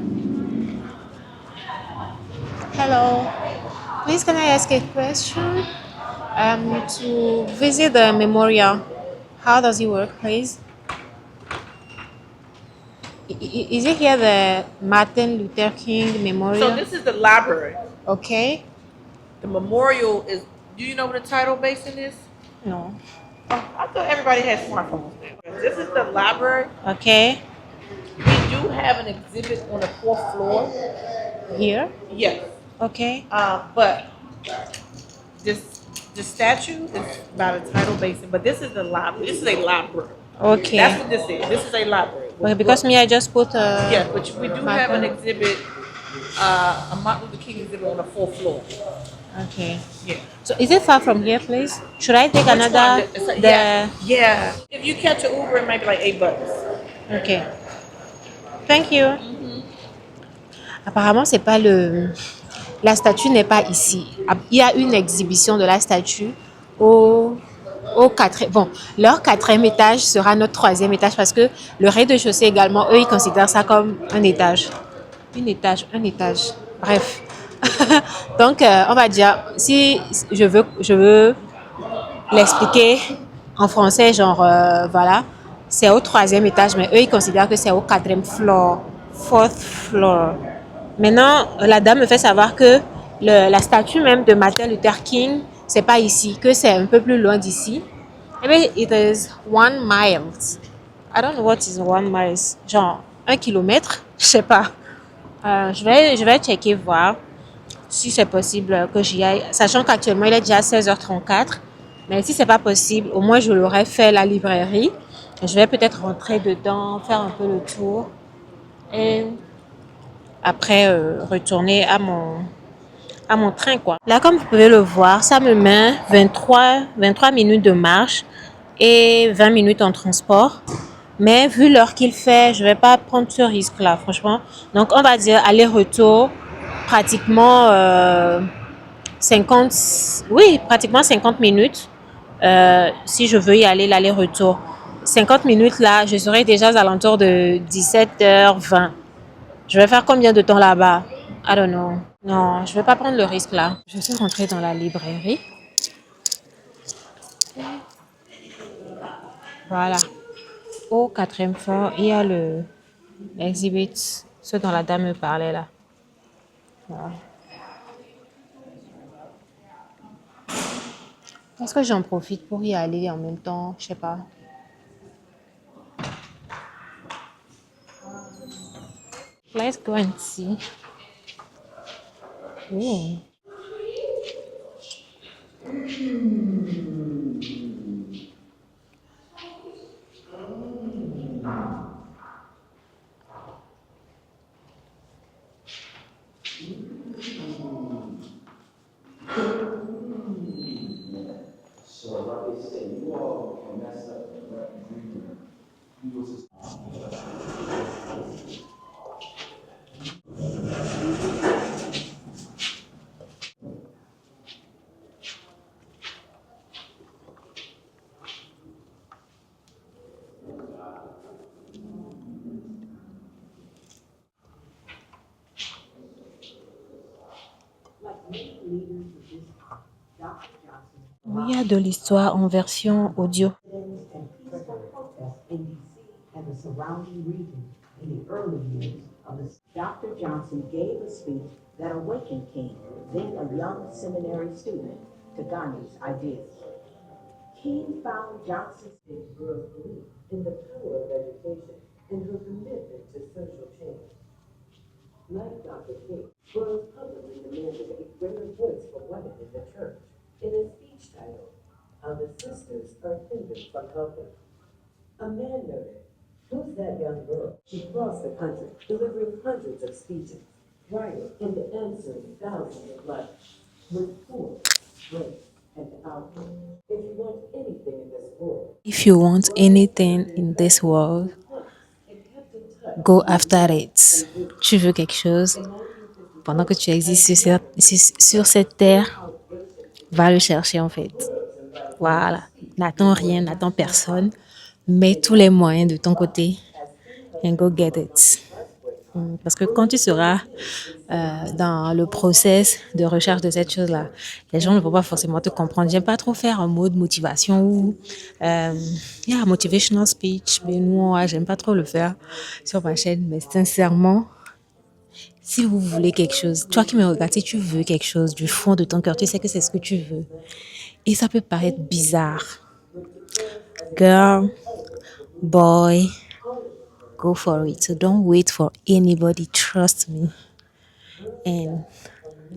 Hello, please can I ask a question? To visit the memorial, how does it work, please? Is it here the Martin Luther King Memorial? So this is the library. Okay. The memorial is. Do you know what a tidal basin is? No. Oh, I thought everybody had smartphones now. This is the library. Okay. We do have an exhibit on the 4th floor. Here. Yes. Okay. But the statue is about a tidal basin. But this is the library. This is a library. Okay. That's what this is. This is a library. Okay, because me, I just put Yeah, but we do have an marker. exhibit, a Martin Luther King exhibit on the fourth floor. Okay. Yeah. So is it far from here, please? Should I take Which one? another? It's like, The yeah. If you catch an Uber, it might be like $8. Okay. Thank you. Apparemment, c'est pas le. La statue n'est pas ici. Il y a une exhibition de la statue au au quatrième. Bon, leur quatrième étage sera notre troisième étage parce que le rez-de-chaussée également, eux, ils considèrent ça comme un étage. Un étage. Bref. Donc, on va dire, si je veux l'expliquer en français, genre, voilà, c'est au troisième étage, mais eux, ils considèrent que c'est au quatrième floor, fourth floor. Maintenant, la dame me fait savoir que la statue même de Martin Luther King, c'est pas ici, que c'est un peu plus loin d'ici. Maybe it is 1 mile. I don't know what is 1 mile. Genre, 1 kilomètre, je sais pas. Je vais checker, voir si c'est possible que j'y aille. Sachant qu'actuellement, il est déjà 16h34. Mais si c'est pas possible, au moins je l'aurais fait la librairie. Je vais peut-être rentrer dedans, faire un peu le tour. Et après, retourner à mon train, quoi. Là, comme vous pouvez le voir, ça me met 23 minutes de marche et 20 minutes en transport. Mais vu l'heure qu'il fait, je vais pas prendre ce risque-là, franchement. Donc, on va dire aller-retour, pratiquement 50, oui, pratiquement 50 minutes. Si je veux y aller, l'aller-retour. 50 minutes là, je serai déjà aux alentours de 17h20. Je vais faire combien de temps là-bas? I don't know. Non, je vais pas prendre le risque là. Je suis rentrée dans la librairie. Voilà. Au quatrième floor, il y a le exhibit, ce dont la dame me parlait là. Voilà. Est-ce que j'en profite pour y aller en même temps? Je sais pas. Let's go and see. Ooh. Il y a de l'histoire en version audio. And the surrounding region in the early years of the Dr. Johnson gave a speech that awakened King, then a young seminary student, to Gandhi's ideas. King found Johnson's girl's belief in the power of education and her commitment to social change. Like Dr. King, Burroughs publicly demanded a greater voice for women in the church in a speech titled, How the Sisters Are Hindered from Helping. A man noted, who's that young girl? She crossed the country, delivering hundreds of speeches, writing and answering thousands of letters, with force, grace, and output. If you want anything in this world, go after it. Tu veux quelque chose, pendant que tu existes sur cette terre, va le chercher en fait. Voilà. N'attends rien, n'attends personne. Mets tous les moyens de ton côté and go get it. Parce que quand tu seras dans le process de recherche de cette chose-là, les gens ne vont pas forcément te comprendre. J'aime pas trop faire un mode motivation ou motivational speech. Mais moi, j'aime pas trop le faire sur ma chaîne. Mais sincèrement, si vous voulez quelque chose, toi qui me regardes, si tu veux quelque chose du fond de ton cœur, tu sais que c'est ce que tu veux. Et ça peut paraître bizarre. Girl, boy, go for it. So don't wait for anybody. Trust me. And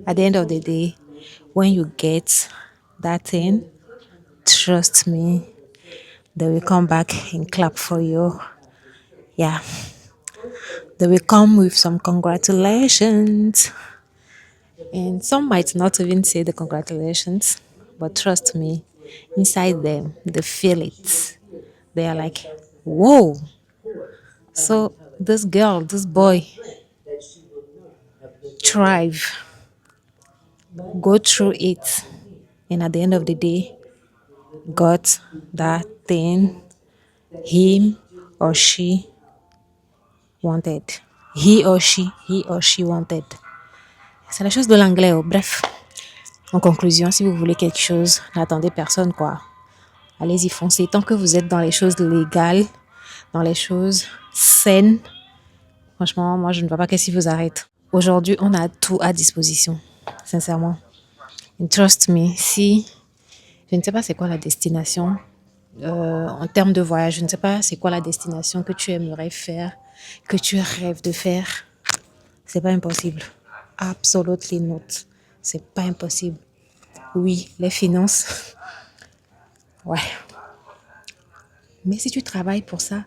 at the end of the day, when you get that thing, trust me, they will come back and clap for you. Yeah, they will come with some congratulations. And some might not even say the congratulations, but trust me, inside them, they feel it. They are like, whoa. So this girl, this boy, thrive, go through it, and at the end of the day, got that thing him or she wanted. He or she wanted. C'est la chose de l'anglais, oh. Bref, en conclusion, si vous voulez quelque chose, n'attendez personne, quoi. Allez-y, foncez. Tant que vous êtes dans les choses légales, dans les choses saines, franchement, moi, je ne vois pas qu'est-ce qui vous arrête. Aujourd'hui, on a tout à disposition, sincèrement. And trust me, si je ne sais pas c'est quoi la destination, en termes de voyage, je ne sais pas c'est quoi la destination que tu aimerais faire, que tu rêves de faire, c'est pas impossible. Absolutely not. C'est pas impossible. Oui, les finances, ouais. Mais si tu travailles pour ça,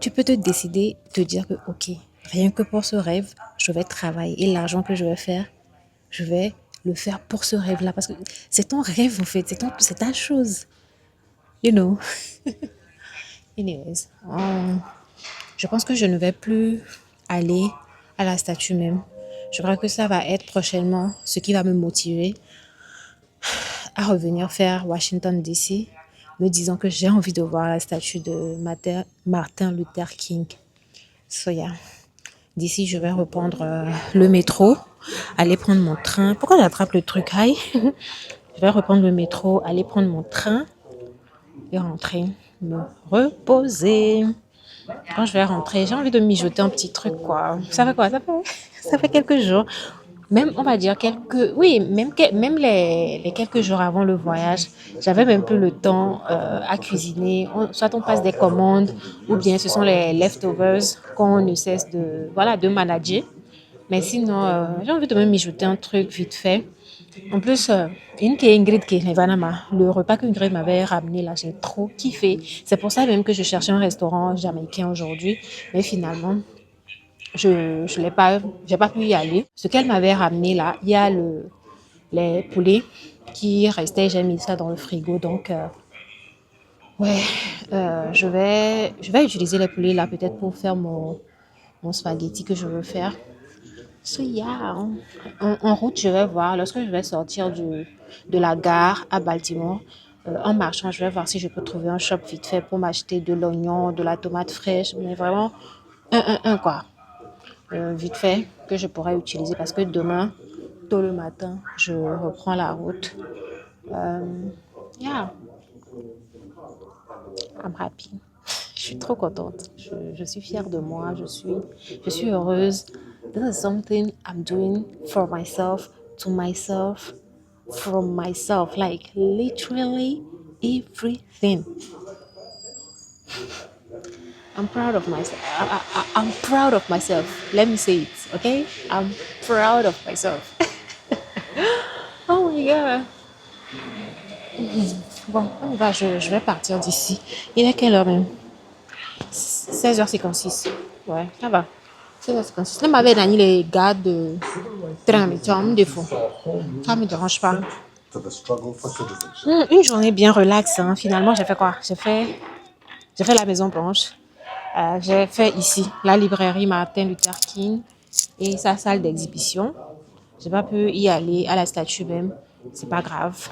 tu peux te décider, te dire que, ok, rien que pour ce rêve, je vais travailler. Et l'argent que je vais faire, je vais le faire pour ce rêve-là. Parce que c'est ton rêve, en fait. C'est ta chose. You know. Anyways. Je pense que je ne vais plus aller à la statue même. Je crois que ça va être prochainement ce qui va me motiver à revenir faire Washington DC, me disant que j'ai envie de voir la statue de Martin Luther King. So yeah. D'ici, je vais reprendre le métro, aller prendre mon train. Pourquoi j'attrape le truc? Aïe. Je vais reprendre le métro, aller prendre mon train et rentrer, me reposer. Quand je vais rentrer, j'ai envie de mijoter un petit truc, quoi. Ça fait quoi? Ça fait quelques jours. Même, on va dire même les quelques jours avant le voyage, j'avais même plus le temps à cuisiner. Soit on passe des commandes, ou bien ce sont les leftovers qu'on ne cesse de manager. Mais sinon, j'ai envie de me mijoter un truc vite fait. En plus, le repas qu'Ingrid m'avait ramené là, j'ai trop kiffé. C'est pour ça même que je cherchais un restaurant jamaïcain aujourd'hui. Mais finalement, je l'ai pas, j'ai pas pu y aller. Ce qu'elle m'avait ramené là, il y a les poulets qui restaient, j'ai mis ça dans le frigo. Donc, je vais utiliser les poulets là peut-être pour faire mon spaghetti que je veux faire. So yeah, en route, je vais voir, lorsque je vais sortir de la gare à Baltimore, en marchant, je vais voir si je peux trouver un shop vite fait pour m'acheter de l'oignon, de la tomate fraîche, mais vraiment quoi. Vite fait, que je pourrais utiliser parce que demain, tôt le matin, je reprends la route. Yeah, I'm happy. Je suis trop contente. Je suis fière de moi. Je suis heureuse. This is something I'm doing for myself, to myself, from myself. Like literally everything. I'm proud of myself. I'm proud of myself. Let me say it, okay? I'm proud of myself. Oh my God. Bon, on y va, je vais partir d'ici. Il est quelle heure même? 16h56. Ouais, ça va. 16h56. Là, m'avait donné les gars de train, mais tu as un défaut. Ça me dérange pas. Une journée bien relaxe. Hein. Finalement, j'ai fait quoi? J'ai fait la Maison Blanche. J'ai fait ici la librairie Martin Luther King et sa salle d'exhibition. J'ai pas pu y aller à la statue même. C'est pas grave.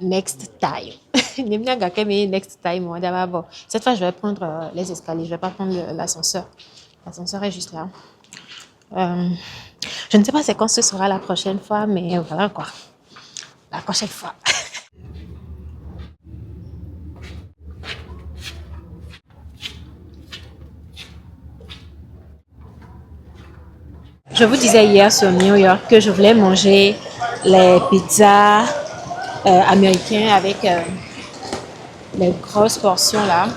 Next time. Next time. Bon. Cette fois, je vais prendre les escaliers. Je vais pas prendre l'ascenseur. L'ascenseur est juste là. Je ne sais pas c'est quand ce sera la prochaine fois, mais voilà quoi. La prochaine fois. Je vous disais hier sur New York que je voulais manger les pizzas américains avec les grosses portions là.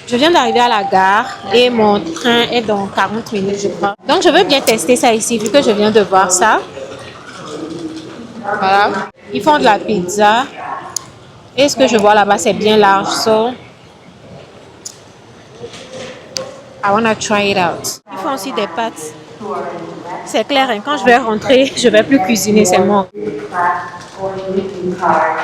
Je viens d'arriver à la gare et mon train est dans 40 minutes, je crois. Donc, je veux bien tester ça ici, vu que je viens de voir ça. Voilà. Ils font de la pizza. Et ce que je vois là-bas, c'est bien large. So, I wanna try it out. Ils font aussi des pâtes. C'est clair, hein, quand je vais rentrer, je vais plus cuisiner seulement. Or leasing card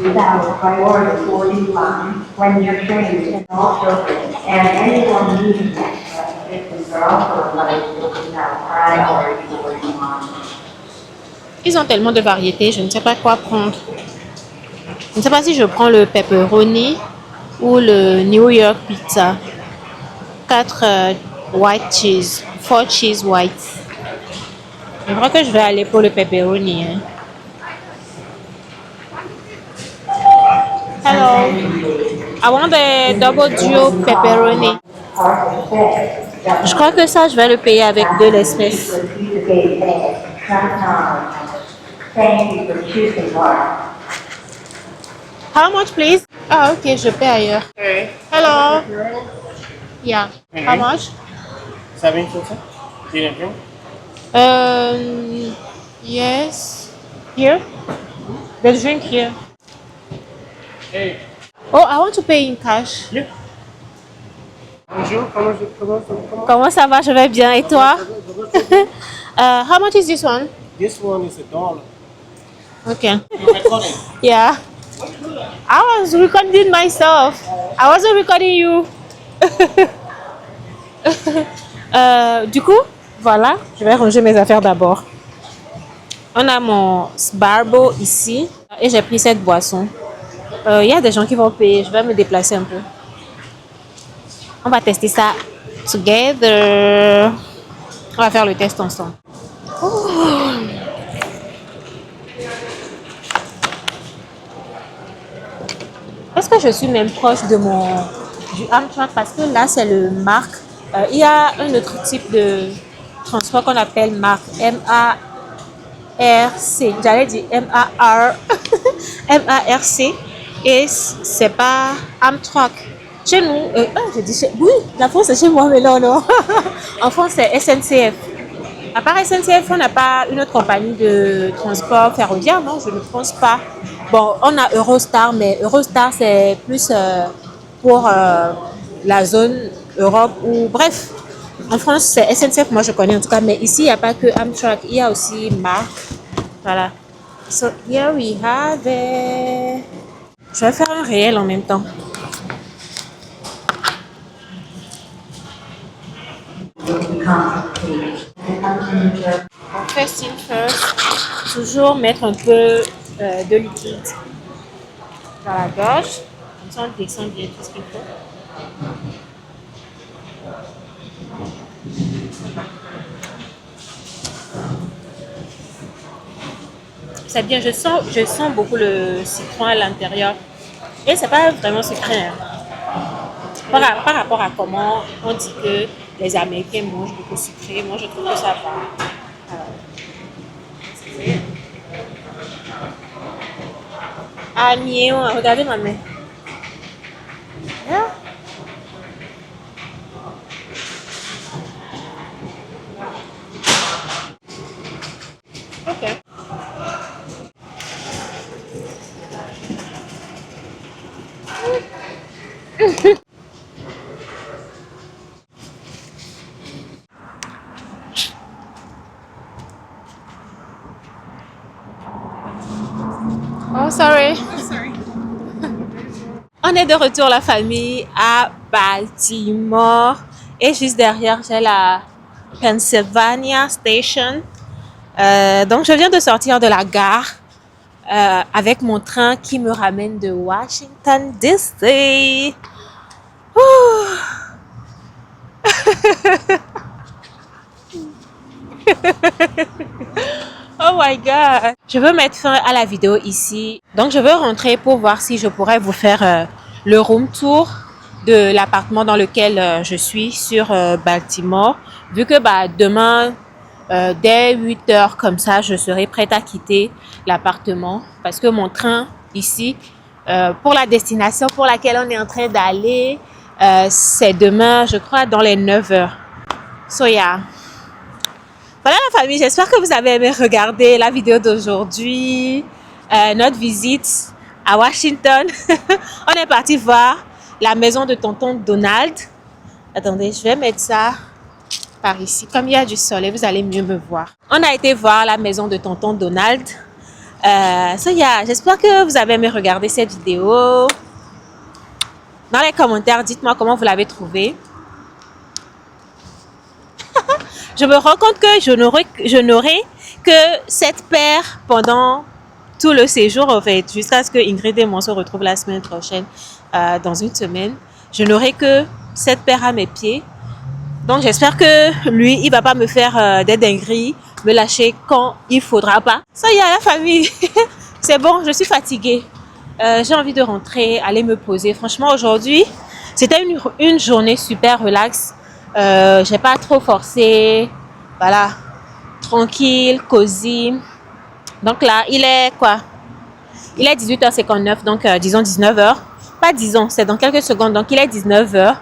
without priority boarding line when your train is also, and anyone needing extra assistance are also invited without priority boarding line. Ils ont tellement de variétés, je ne sais pas quoi prendre. Je ne sais pas si je prends le pepperoni ou le New York pizza. 4 white cheese, 4 cheese white. Je crois que je vais aller pour le pepperoni. Hein. Hello. I want a double duo pepperoni. Je crois que ça, je vais le payer avec de l'espèce. Thank you for choosing Laura. How much, please? Ah, ok, je paie ailleurs. Hey. Hello. Yeah. How much? 750? Do you drink? Yes. Here? The drink here. Hey. Oh, I want to pay in cash. Yeah. Bonjour, Comment ça va? Je vais bien. Et toi? How much is this one? This one is $1. Okay. You're recording. Yeah. I was recording myself. I wasn't recording you. Du coup, voilà, je vais ranger mes affaires d'abord. On a mon Sbarbo ici et j'ai pris cette boisson. Il y a des gens qui vont payer. Je vais me déplacer un peu. On va tester ça together. On va faire le test ensemble. Oh. Est-ce que je suis même proche de du Amtrak parce que là c'est le MARC. Il y a un autre type de transport qu'on appelle MARC. M-A-R-C. J'allais dire M-A-R. M-A-R-C. Et c'est pas Amtrak. Chez nous, je dis oui, la France c'est chez moi, mais non. En France c'est SNCF. À part SNCF, on n'a pas une autre compagnie de transport ferroviaire, non, je ne pense pas. Bon, on a Eurostar, mais Eurostar c'est plus pour la zone Europe ou bref. En France c'est SNCF, moi je connais en tout cas, mais ici il n'y a pas que Amtrak, il y a aussi MARC. Voilà. So here we have it. Je vais faire un réel en même temps. First thing first, toujours mettre un peu de liquide dans la gorge. Comme ça, on descend bien tout ce qu'il faut. C'est bien, je sens beaucoup le citron à l'intérieur. Et c'est pas vraiment sucré. Hein. Par rapport à comment on dit que les Américains mangent beaucoup sucré, moi je trouve que ça va. Ah, mignon, regardez ma main. Yeah. Ok. Oh, sorry. On est de retour, la famille, à Baltimore. Et juste derrière, j'ai la Pennsylvania Station. Donc, je viens de sortir de la gare avec mon train qui me ramène de Washington, D.C. Oh my god! Je veux mettre fin à la vidéo ici. Donc, je veux rentrer pour voir si je pourrais vous faire le room tour de l'appartement dans lequel je suis sur Baltimore. Vu que demain, dès 8 heures comme ça, je serai prête à quitter l'appartement. Parce que mon train ici, pour la destination pour laquelle on est en train d'aller, c'est demain, je crois, dans les 9 heures. So yeah. Voilà la famille, j'espère que vous avez aimé regarder la vidéo d'aujourd'hui, notre visite à Washington. On est parti voir la maison de tonton Donald. Attendez, je vais mettre ça par ici. Comme il y a du soleil, vous allez mieux me voir. On a été voir la maison de tonton Donald. J'espère que vous avez aimé regarder cette vidéo. Dans les commentaires, dites-moi comment vous l'avez trouvé. Je me rends compte que je n'aurai que 7 paires pendant tout le séjour, en fait, jusqu'à ce que Ingrid et moi se retrouvent la semaine prochaine, dans une semaine. Je n'aurai que 7 paires à mes pieds. Donc, j'espère que lui, il ne va pas me faire des dingueries, me lâcher quand il ne faudra pas. Ça y est, la famille, c'est bon, je suis fatiguée. J'ai envie de rentrer, aller me poser. Franchement, aujourd'hui, c'était une journée super relax. J'ai pas trop forcé. Voilà. Tranquille, cosy. Donc là, il est quoi? Il est 18h59, donc disons 19h. Pas disons, c'est dans quelques secondes. Donc, il est 19h.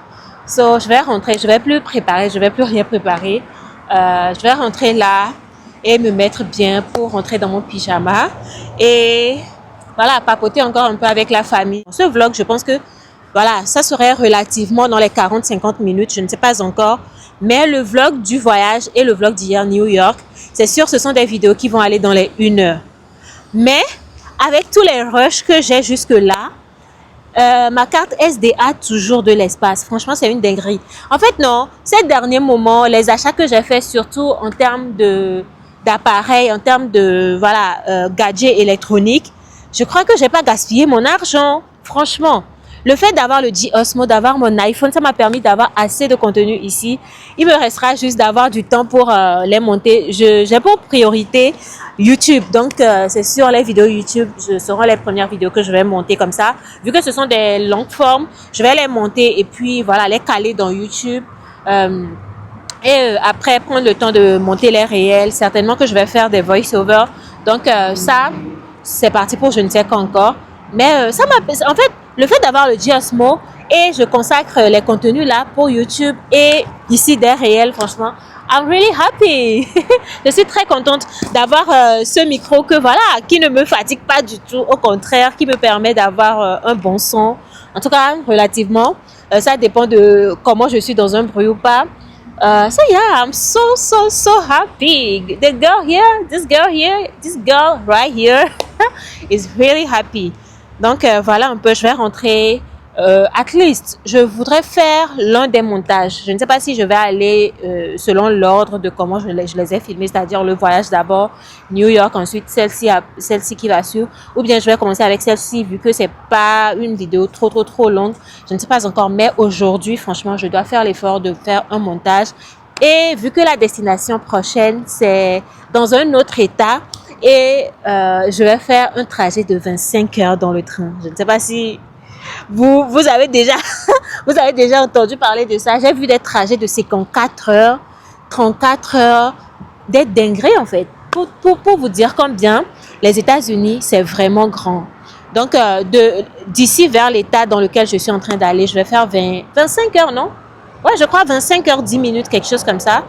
So, je vais rentrer. Je vais plus préparer. Je vais plus rien préparer. Je vais rentrer là et me mettre bien pour rentrer dans mon pyjama. Et voilà, papoter encore un peu avec la famille. Ce vlog, je pense que voilà, ça serait relativement dans les 40-50 minutes, je ne sais pas encore. Mais le vlog du voyage et le vlog d'hier New York, c'est sûr, ce sont des vidéos qui vont aller dans les 1 heure. Mais avec tous les rushs que j'ai jusque-là, ma carte SD a toujours de l'espace. Franchement, c'est une dinguerie. En fait, non, ces derniers moments, les achats que j'ai faits, surtout en termes d'appareils, en termes de gadgets électroniques, je crois que je n'ai pas gaspillé mon argent, franchement. Le fait d'avoir le G-Osmo, d'avoir mon iPhone, ça m'a permis d'avoir assez de contenu ici. Il me restera juste d'avoir du temps pour les monter. J'ai pour priorité YouTube. Donc, c'est sûr, les vidéos YouTube, ce seront les premières vidéos que je vais monter comme ça. Vu que ce sont des longues formes, je vais les monter et puis voilà, les caler dans YouTube. Après, prendre le temps de monter les réels. Certainement que je vais faire des voice-over. Donc, ça, c'est parti pour je ne sais quand encore. Mais ça m'a... En fait, le fait d'avoir le G-Osmo et je consacre les contenus là pour YouTube et ici des réels, franchement, I'm really happy. Je suis très contente d'avoir ce micro que voilà, qui ne me fatigue pas du tout, au contraire, qui me permet d'avoir un bon son. En tout cas, relativement, ça dépend de comment je suis dans un bruit ou pas. So yeah, I'm so happy. The girl here, this girl right here is really happy. Donc voilà un peu, je vais rentrer. At least, je voudrais faire l'un des montages. Je ne sais pas si je vais aller selon l'ordre de comment je les ai filmés, c'est-à-dire le voyage d'abord, New York, ensuite celle-ci qui va suivre, ou bien je vais commencer avec celle-ci vu que c'est pas une vidéo trop longue. Je ne sais pas encore, mais aujourd'hui, franchement, je dois faire l'effort de faire un montage. Et vu que la destination prochaine, c'est dans un autre état, et je vais faire un trajet de 25 heures dans le train. Je ne sais pas si vous avez déjà vous avez déjà entendu parler de ça. J'ai vu des trajets de 54 heures, 34 heures, des dingueries en fait. Pour vous dire combien les États-Unis, c'est vraiment grand. Donc, d'ici vers l'état dans lequel je suis en train d'aller, je vais faire 25 heures, non? Ouais, je crois 25 heures, 10 minutes, quelque chose comme ça,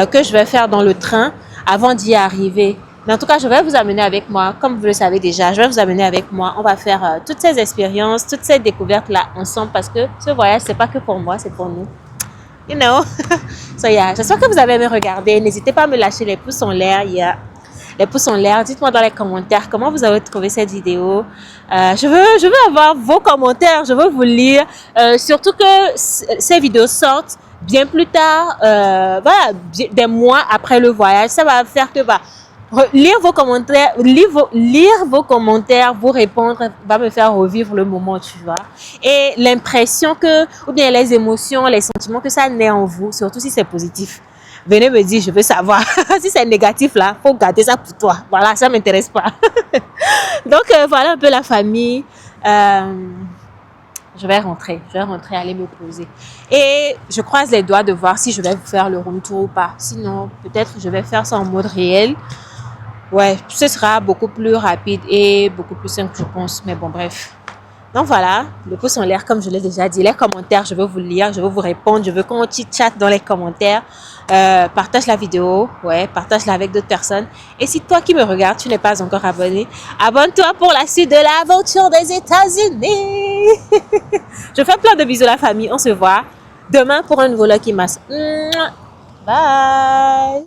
que je vais faire dans le train avant d'y arriver. Mais en tout cas, je vais vous amener avec moi, comme vous le savez déjà, je vais vous amener avec moi. On va faire toutes ces expériences, toutes ces découvertes-là ensemble parce que ce voyage, c'est pas que pour moi, c'est pour nous. You know? So yeah, j'espère que vous avez aimé regarder. N'hésitez pas à me lâcher les pouces en l'air. Yeah. Les pouces en l'air. Dites-moi dans les commentaires comment vous avez trouvé cette vidéo. Je veux avoir vos commentaires, je veux vous lire. Surtout que ces vidéos sortent bien plus tard, voilà, des mois après le voyage. Ça va faire que lire vos commentaires, vous répondre va me faire revivre le moment, tu vois. Et l'impression que, ou bien les émotions, les sentiments que ça naît en vous, surtout si c'est positif. Venez me dire, je veux savoir. Si c'est négatif là, faut garder ça pour toi. Voilà, ça m'intéresse pas. Donc voilà un peu la famille. Je vais rentrer, aller me poser. Et je croise les doigts de voir si je vais vous faire le room tour ou pas. Sinon, peut-être je vais faire ça en mode réel. Ouais, ce sera beaucoup plus rapide et beaucoup plus simple, je pense. Mais bon, bref. Donc voilà, le pouce en l'air, comme je l'ai déjà dit. Les commentaires, je veux vous lire, je veux vous répondre. Je veux qu'on chit-chatte dans les commentaires. Partage la vidéo, ouais, partage-la avec d'autres personnes. Et si toi qui me regardes, tu n'es pas encore abonné, abonne-toi pour la suite de l'aventure des États-Unis. Je fais plein de bisous la famille, on se voit demain pour un nouveau Lucky Mass. Bye.